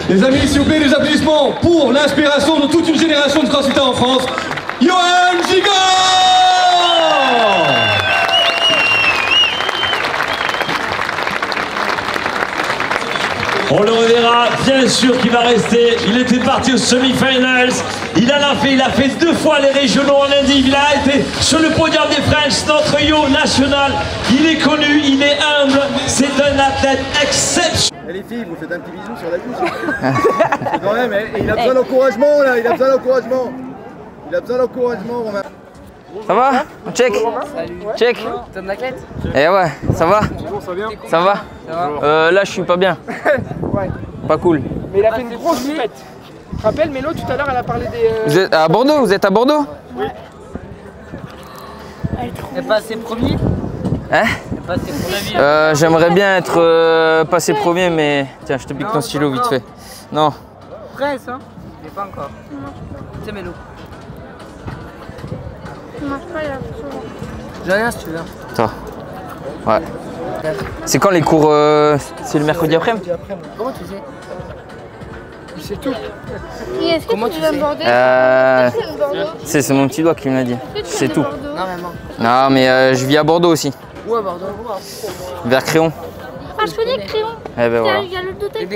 Les amis, s'il vous plaît, des applaudissements pour l'inspiration de toute une génération de crossfitters en France, Johan Gigot! On le reverra, bien sûr qu'il va rester. Il était parti aux semi-finals. Il a fait 2 fois les régionaux en Inde. Il a été sur le podium des French, notre yo national. Il est connu, il est humble. C'est un athlète exceptionnel. Et les filles, vous faites un petit bisou sur la bouche. Quand même, il a besoin d'encouragement là, il a besoin d'encouragement. Il a besoin d'encouragement, Romain. Ça va? Check. Check. T'as de l'athlète? Eh ouais, ça va? Ça va? Là, je suis pas bien. Ouais. Pas cool. Mais il a fait une grosse fête. Tu te rappelles, Mélo, tout à l'heure, elle a parlé des... Vous êtes à Bordeaux? Vous êtes à Bordeaux? Oui. Elle passe ses premiers? Hein? Elle passe ses premiers. J'aimerais bien être passé premier, mais tiens, je te pique ton stylo vite fait. Non. Presse, hein? Mais pas encore. C'est Mélo. Je mange pas, il a J'ai rien si tu veux. Toi. Ouais. C'est quand les cours c'est le mercredi après-midi? Comment tu sais? C'est tout. Comment tu viens de Bordeaux? C'est mon petit doigt qui me l'a dit. C'est tout. Non, maman. Non, mais je vis à Bordeaux aussi. Où à Bordeaux? Vers Créon. Ah, je connais Créon. Eh ben voilà. Il y a le d'hôtel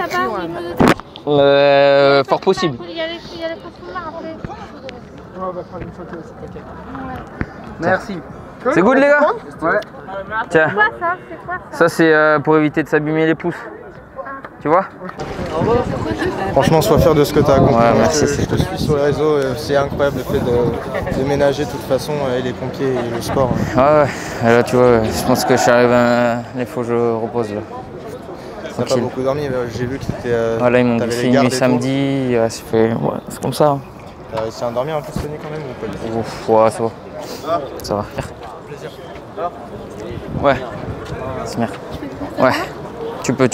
là-bas. Fort possible. Il y a les façons là après. On va prendre une photo aussi, t'inquiète. Merci. C'est good les gars? Ouais. Tiens. C'est quoi ça? C'est quoi ça? Ça c'est pour éviter de s'abîmer les pouces. Tu vois? Franchement, sois fier de ce que tu as accompli. Ouais, merci. Je te suis sur les réseaux, c'est incroyable le fait de ménager de toute façon et les pompiers et le sport. Ouais, là tu vois, je pense que je suis arrivé il faut que je repose là. Tu n'as pas beaucoup dormi, j'ai vu que tu étais. Là ils m'ont griffé nuit samedi, c'est comme ça. T'as réussi à endormir un peu cette nuit quand même ou pas du tout? Ouais, ça va. Ça va. Plaisir. Ouais. C'est merde. Ouais. Tu peux.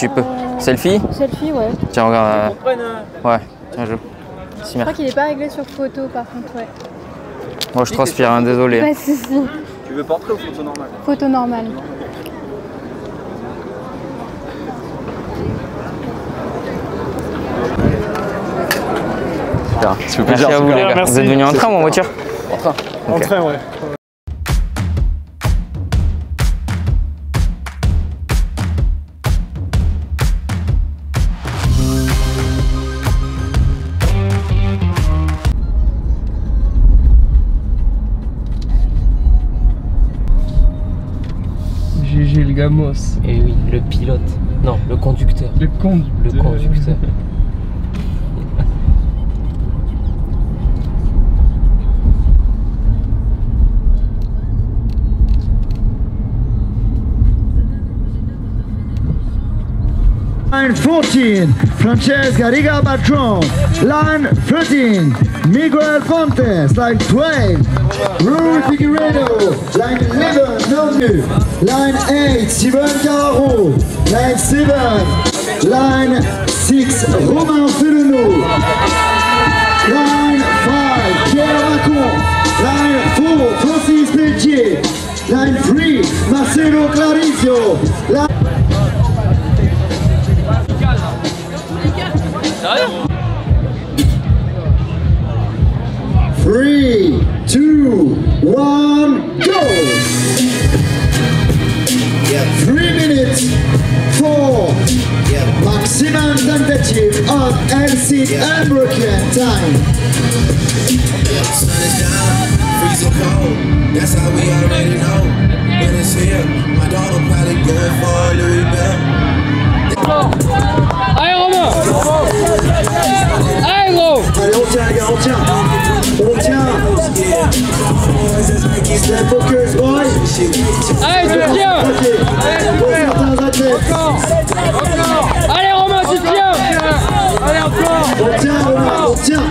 Selfie? Selfie, ouais. Tiens, regarde. Ouais, tiens, je. Je crois qu'il n'est pas réglé sur photo par contre, ouais. Moi je transpire, hein, désolé. Pas de soucis. Tu veux portrait ou photo normale? Photo normale. Merci à vous les gars. Vous êtes venus en train ou en voiture? En train. En train, ouais. GG le Gamos. Et oui, le pilote. Non, le conducteur. Le conducteur. Le conducteur. Line 14, Francesca Riga Patron. Line 13, Miguel Fontes. Line 12, Rui Figueiredo. Line 11, Nonu. Line 8, Steven Carraro. Line 7, Line 6, Romain Feluno. Line 5, Pierre Macon. Line 4, Francis Pelletier. Line 3, Marcelo Clarizio. Three, 2, 1, go! 3 minutes for maximum tentative of LC unbroken time. Sun is down, freezing cold. That's how we already know. When it's here, my dog will probably go for Louis Bell. Allez Romain! Allez gros! Allez, on tient les gars, on tient! On tient! Stay focus, boy! Allez, tu tiens! Allez Romain, tu tiens! Allez encore! On tient, Romain, on tient!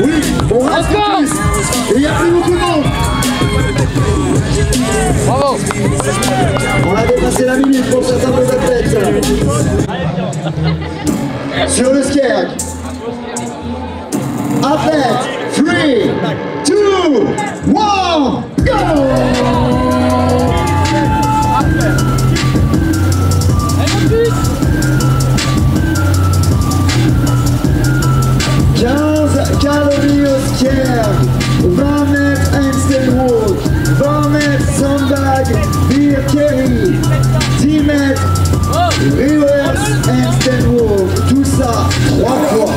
Oui, on reste focus! Et il n'y a plus beaucoup de monde! Bravo! On a dépassé la minute pour certains de nos athlètes. Sur le skier. Athlète, 3, 2, 1, go! flag, Beer Kerry, 10 mètres, reverse handstand walk, tout ça 3 fois.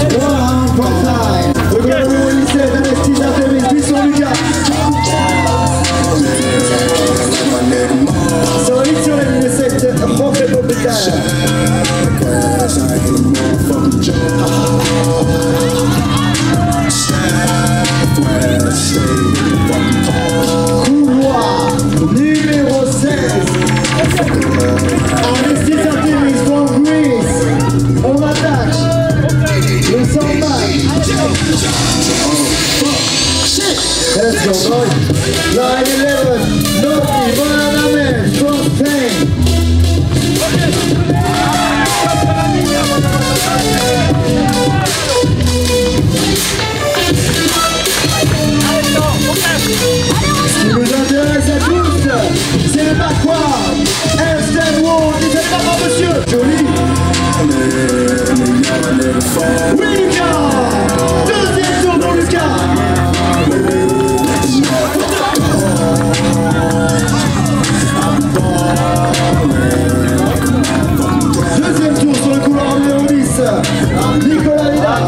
3 rounds par time. Regardez au lycée d'Anastis Artemis, Buisson Lucas. Solide sur la ligne 7, Jorge Popita. Couloir numéro 16. Anastis Artemis, from Greece. On attaque. Le sandbag. Let's go, boys. Line 11. Noti, Bonanamen, from Spain. Ce qui vous intéresse à tous, c'est le backward. Handstand walk, les allez voir monsieur. Joli. Oui, Lucas. Deuxième tour pour Lucas. Deuxième tour sur le couloir numéro 10. Nicolas Vidal.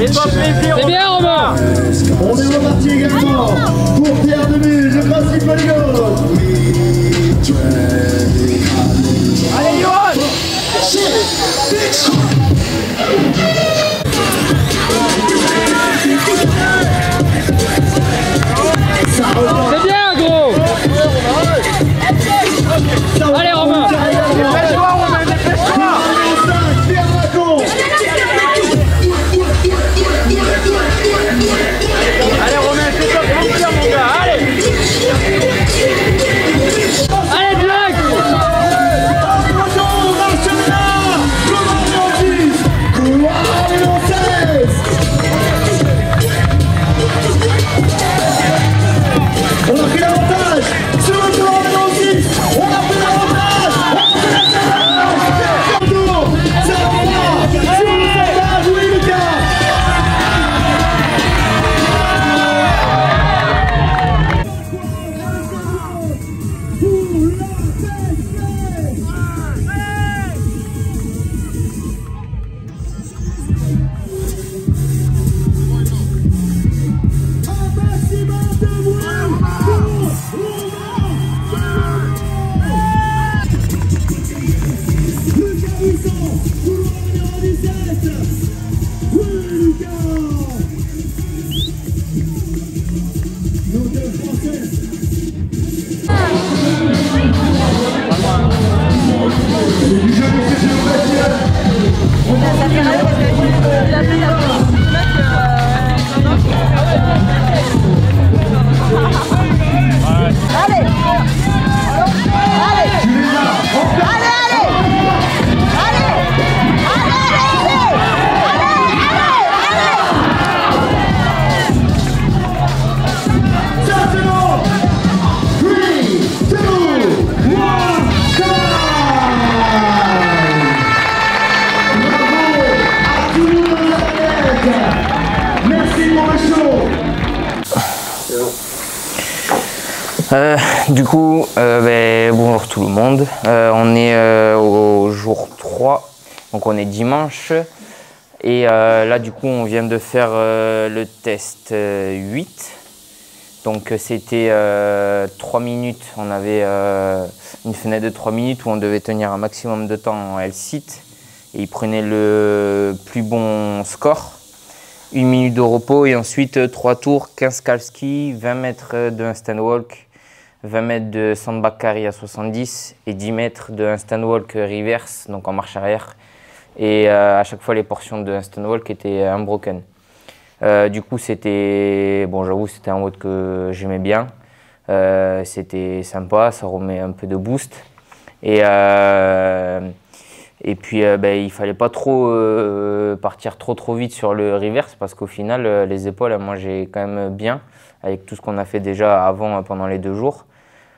C'est bien, Romain. On est reparti également pour Pierre Demus, le principe polygone. Allez, Johan. C'est bien, gros. Allez, Romain. Dépêche-toi, Romain, dépêche-toi. Allez, Romain, fais-toi plaisir, mon gars, allez. Allez, Black. Couloir numéro 16. On a pris l'avantage sur le couloir numéro 6. On a pris l'avantage. C'est la finale sur le sandbag. Oui, Lucas. Du coup, bonjour tout le monde. On est au jour 3, donc on est dimanche. Et là, du coup, on vient de faire le test 8. Donc c'était 3 minutes. On avait une fenêtre de 3 minutes où on devait tenir un maximum de temps en L-sit. Et il prenait le plus bon score. 1 minute de repos et ensuite 3 tours, 15 calski, 20 mètres de handstand walk, 20 mètres de sandbag carry à 70 et 10 mètres de handstand walk reverse, donc en marche arrière. Et à chaque fois, les portions de handstand walk étaient unbroken. Du coup, c'était, bon, j'avoue, c'était un WOD que j'aimais bien. C'était sympa, ça remet un peu de boost. Et puis, il fallait pas trop partir trop vite sur le reverse parce qu'au final, les épaules, elles mangeaient quand même bien avec tout ce qu'on a fait déjà avant pendant les 2 jours.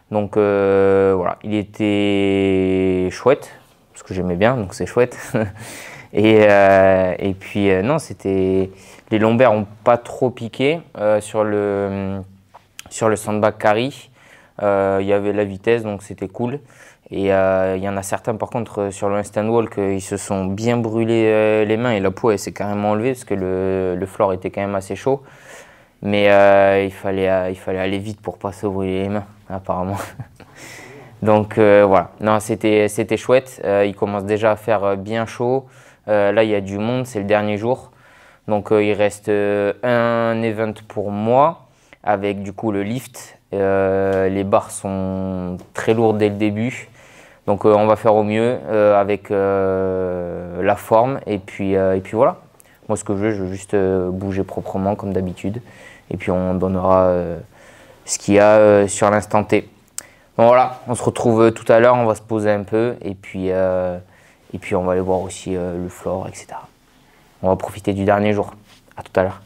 Donc voilà, il était chouette parce que j'aimais bien, donc c'est chouette. Et puis non, c'était les lombaires n'ont pas trop piqué sur le sandbag carry. Il y avait la vitesse, donc c'était cool. Et il y en a certains par contre sur le instant walk, ils se sont bien brûlés les mains et la peau elle s'est carrément enlevée parce que le floor était quand même assez chaud. Mais il fallait aller vite pour pas se brûler les mains apparemment. Donc voilà, non, c'était chouette. Il commence déjà à faire bien chaud. Là il y a du monde, c'est le dernier jour. Donc il reste un event pour moi avec du coup le lift. Les barres sont très lourdes dès le début. Donc on va faire au mieux avec la forme et puis voilà. Moi ce que je veux juste bouger proprement comme d'habitude et puis on donnera ce qu'il y a sur l'instant T. Donc voilà, on se retrouve tout à l'heure, on va se poser un peu et puis on va aller voir aussi le floor, etc. On va profiter du dernier jour. À tout à l'heure.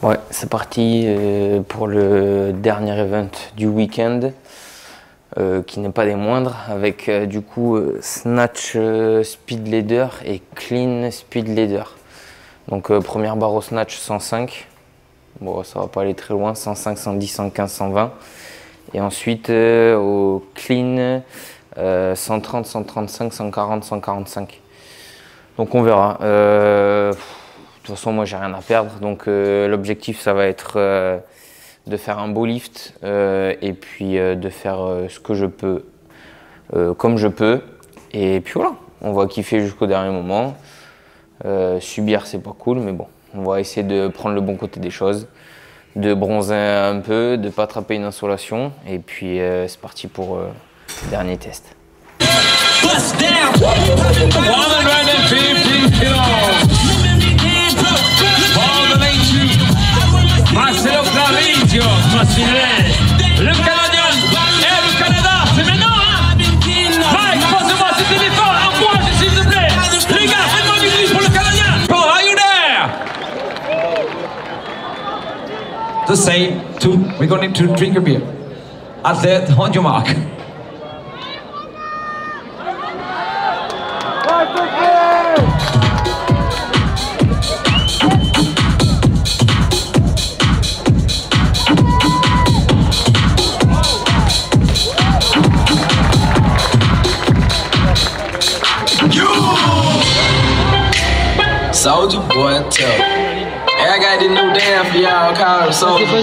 Ouais, c'est parti pour le dernier event du week-end, qui n'est pas des moindres, avec du coup snatch speed leader et clean speed leader. Donc première barre au snatch 105, bon ça va pas aller très loin, 105, 110, 115, 120. Et ensuite au clean 130, 135, 140, 145. Donc on verra. De toute façon, moi, j'ai rien à perdre. Donc, l'objectif, ça va être de faire un beau lift et puis de faire ce que je peux, comme je peux. Et puis voilà, on va kiffer jusqu'au dernier moment. Subir, c'est pas cool, mais bon, on va essayer de prendre le bon côté des choses, de bronzer un peu, de pas attraper une insolation. Et puis, c'est parti pour le dernier test. Bust down. 150 kilos. Marcelo Clavidio, le Canadien et le Canada, c'est maintenant, hein? Mike, passe-moi ce téléphone, encouragez s'il te plaît. Les gars, faites-moi du bruit pour le Canadien. Paul, are you there? The same, two, we're going to drink a beer. Athlete, on your mark. Soldier boy, tough. Hey, I got this new dance for y'all called the Soldier Boy.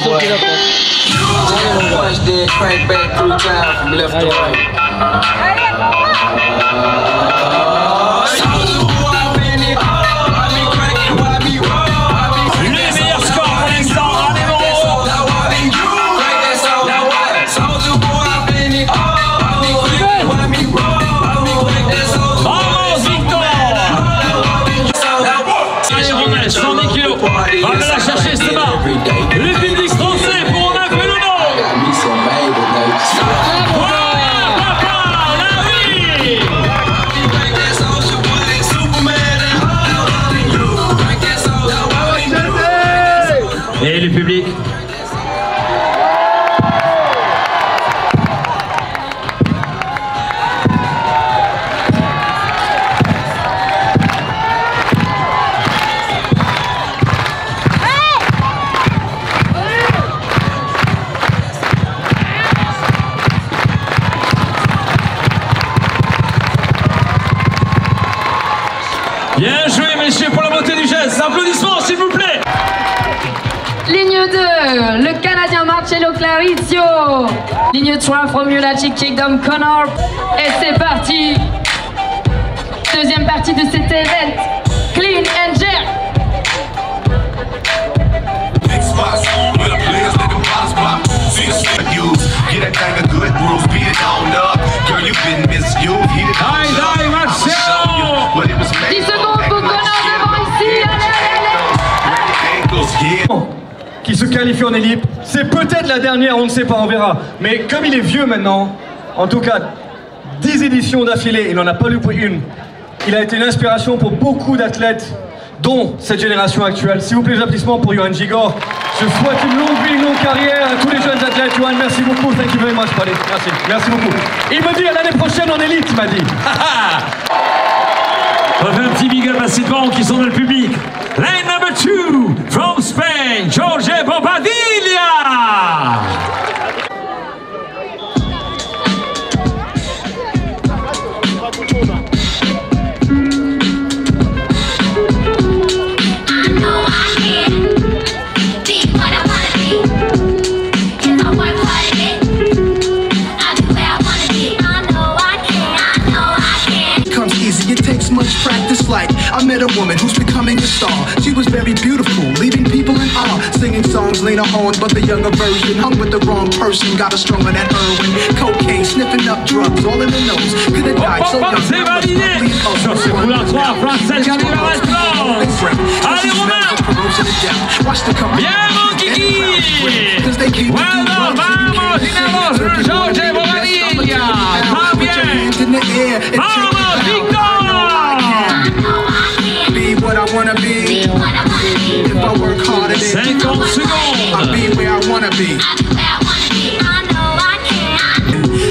Punch then crank back 3 times from left to right. Soldier boy, I been it. I be cranking while I be rolling. Les meilleurs scores pour l'instant, rendez-vous. Crank that Soldier boy, I been it. I be cranking while I be rolling. I be crank that Soldier boy. Vamos, Victor! Allez, Romain, 110 kilos. Va la chercher, c'est bon. Le public français pour Romain Peluno. Et le public. Bien joué, messieurs, pour la beauté du geste. Applaudissements, s'il vous plaît. Ligne 2, le Canadien Marcelo Clavidio. Ligne 3, Formula Chick Kingdom Connor. Et c'est parti. Deuxième partie de cet event. Clean and jerk. Dai, Marcelo. 10 secondes pour Connor devant ici. Allez, allez, allez. qualifié en élite. C'est peut-être la dernière, on ne sait pas, on verra. Mais comme il est vieux maintenant, en tout cas, 10 éditions d'affilée, il n'en a pas loupé une. Il a été une inspiration pour beaucoup d'athlètes, dont cette génération actuelle. S'il vous plaît, les applaudissements pour Johan Gigor. Je souhaite une longue vie, une longue carrière à tous les jeunes athlètes. Johan, merci beaucoup. Thank you very much, buddy. Merci, merci beaucoup. Il me dit à l'année prochaine en élite, il m'a dit. On fait un petit big up à ces bancs qui sont dans le public. Line number 2 from Spain, Jorge Bobadilla. Much practice like I met a woman who's becoming a star. She was very beautiful, leaving people in awe. Singing songs Lena Owens, but the younger version. Hung with the wrong person, got her strong on that heroin. Cocaine, sniffing up drugs, all in the nose. Could have died so young. C'est validé. Sur ce couleur 3, Français qui arrive à maintenant. Allez Romain. Bien mon Kiki. Well done, vamos, inamos, Jorge Bobadilla. Très bien. Vamos, Victor. What I wanna be. If I work hard at it, I'll be where I wanna be.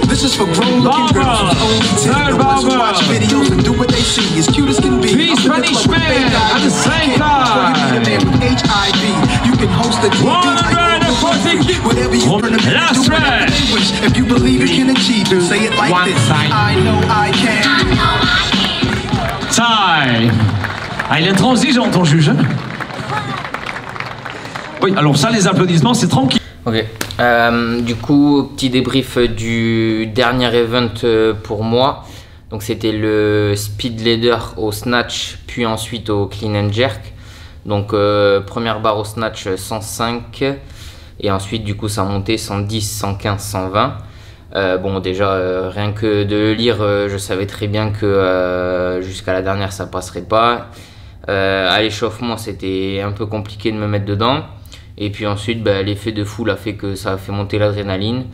This is for grown-looking girls who's only 10 the ones who watch videos and do what they see as cute as can be. Peace punishment at the same time. With HIV, you can host a TV. Whatever you want to do, if you believe you can achieve it, say it like this. I know I can. Time. Ah, il est intransigeant ton juge. Oui, alors ça, les applaudissements, c'est tranquille. Ok. Du coup, petit débrief du dernier event pour moi. Donc c'était le speed leader au snatch, puis ensuite au clean and jerk. Donc première barre au snatch 105 et ensuite du coup ça a monté 110, 115, 120. Bon déjà rien que de le lire, je savais très bien que jusqu'à la dernière ça passerait pas. À l'échauffement c'était un peu compliqué de me mettre dedans. Et puis ensuite l'effet de foule a fait que ça a fait monter l'adrénaline.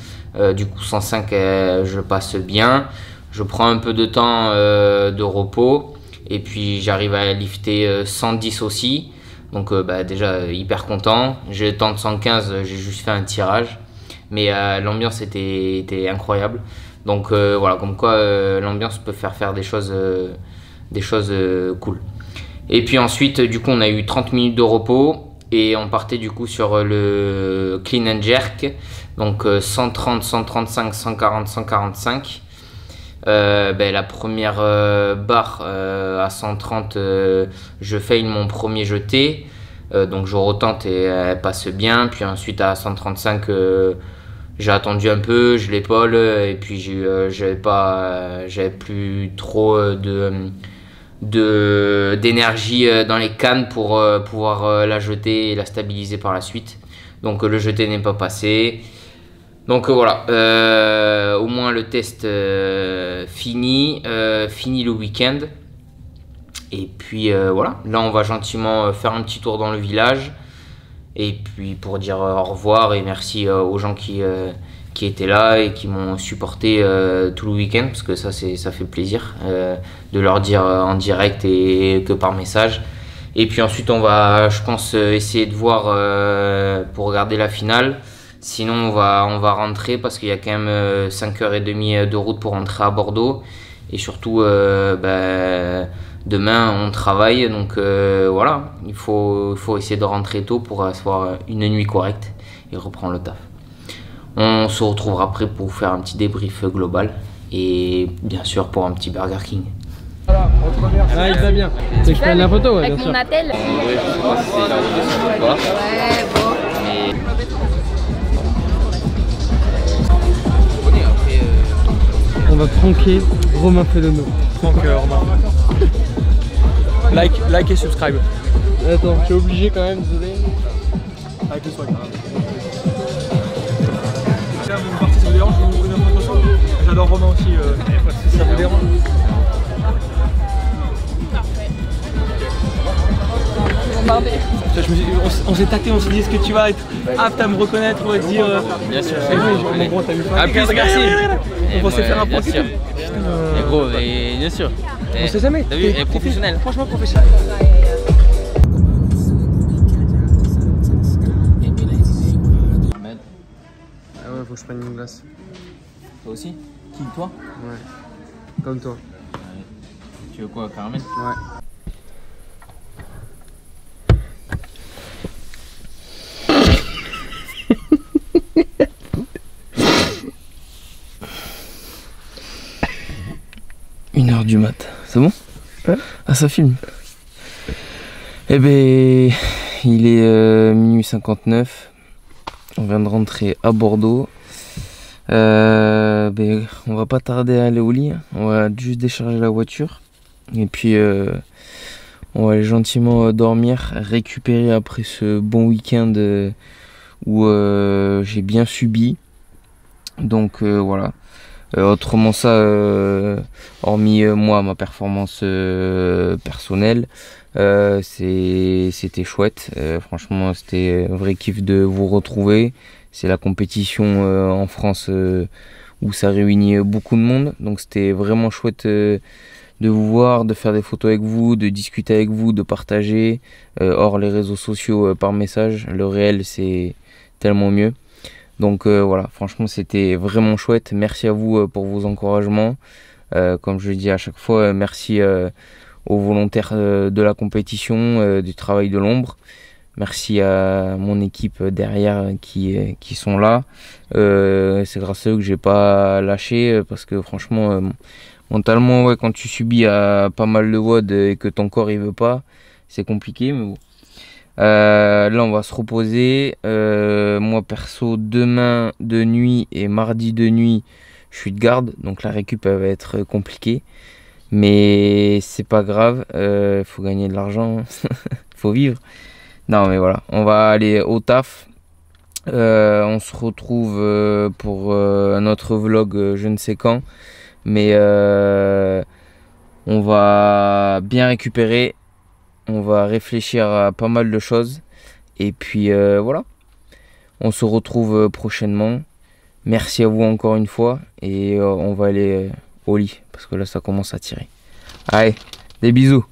Du coup 105 je passe bien. Je prends un peu de temps de repos. Et puis j'arrive à lifter 110 aussi. Donc déjà hyper content. J'ai le temps de 115, j'ai juste fait un tirage. Mais l'ambiance était incroyable. Donc voilà, comme quoi l'ambiance peut faire des choses cool. Et puis ensuite du coup on a eu 30 minutes de repos. Et on partait du coup sur le clean and jerk. Donc 130, 135, 140, 145. La première barre à 130, je fail mon premier jeté. Donc je retente et elle passe bien. Puis ensuite à 135, j'ai attendu un peu, je l'épaule. Et puis j'avais plus trop d'énergie dans les cannes pour pouvoir la jeter et la stabiliser par la suite. Donc le jeté n'est pas passé. Donc voilà, au moins le test fini le week-end. Et puis voilà, là on va gentiment faire un petit tour dans le village. Et puis pour dire au revoir et merci aux gens qui étaient là et qui m'ont supporté tout le week-end, parce que ça fait plaisir de leur dire en direct et que par message. Et puis ensuite on va, je pense, essayer de voir pour regarder la finale. Sinon on va rentrer parce qu'il y a quand même 5h30 de route pour rentrer à Bordeaux. Et surtout demain on travaille, donc voilà, il faut essayer de rentrer tôt pour avoir une nuit correcte et reprendre le taf. On se retrouvera après pour vous faire un petit débrief global et bien sûr pour un petit Burger King. Voilà, ah, il va bien. Tu veux que je prenne la photo, ouais, bien sûr. Ouais, je sais pas si c'est là ou pas. Ouais, bon. Mais... On va pranker Romain Fellono. Prank Romain. Like et subscribe. Attends, je suis obligé quand même, désolé. Avec le swag. Vous partez, ça vous dérange, vous prenez un photo ensemble. J'adore Romain aussi, si ça vous dérange. bombardé. On s'est tâté, on s'est dit est-ce que tu vas être apte à me reconnaître, on va dire. Bien sûr. Mon gros, t'as vu pas. Ah, plus, merci. On pensait faire un point. Bien sûr. Et gros, et bien sûr. On sait jamais. T'as vu, et professionnel. Franchement professionnel. Ah ouais, faut que je prenne une glace. Toi aussi? Qui, toi? Ouais. Comme toi. Tu veux quoi, caramel? Ouais. Une heure du mat, c'est bon? Ouais. Ah, ça filme. Eh ben, il est minuit 59. On vient de rentrer à Bordeaux. Ben, on va pas tarder à aller au lit. On va juste décharger la voiture. Et puis, on va aller gentiment dormir, récupérer après ce bon week-end où j'ai bien subi. Donc voilà. Autrement ça, hormis moi, ma performance personnelle, c'était chouette. Franchement, c'était un vrai kiff de vous retrouver. C'est la compétition en France où ça réunit beaucoup de monde. Donc c'était vraiment chouette de vous voir, de faire des photos avec vous, de discuter avec vous, de partager. Hors les réseaux sociaux par message, le réel c'est tellement mieux. Donc voilà, franchement c'était vraiment chouette. Merci à vous pour vos encouragements. Comme je le dis à chaque fois, merci aux volontaires de la compétition, du travail de l'ombre. Merci à mon équipe derrière qui sont là. C'est grâce à eux que j'ai pas lâché parce que franchement, mentalement, ouais, quand tu subis pas mal de WOD et que ton corps il veut pas, c'est compliqué. Mais bon. Là on va se reposer. Moi perso, demain de nuit et mardi de nuit je suis de garde, donc la récup elle va être compliquée, mais c'est pas grave, faut gagner de l'argent. Faut vivre. Non mais voilà, on va aller au taf. On se retrouve pour un autre vlog je ne sais quand, mais on va bien récupérer. On va réfléchir à pas mal de choses. Et puis voilà. On se retrouve prochainement. Merci à vous encore une fois. Et on va aller au lit. Parce que là ça commence à tirer. Allez, des bisous.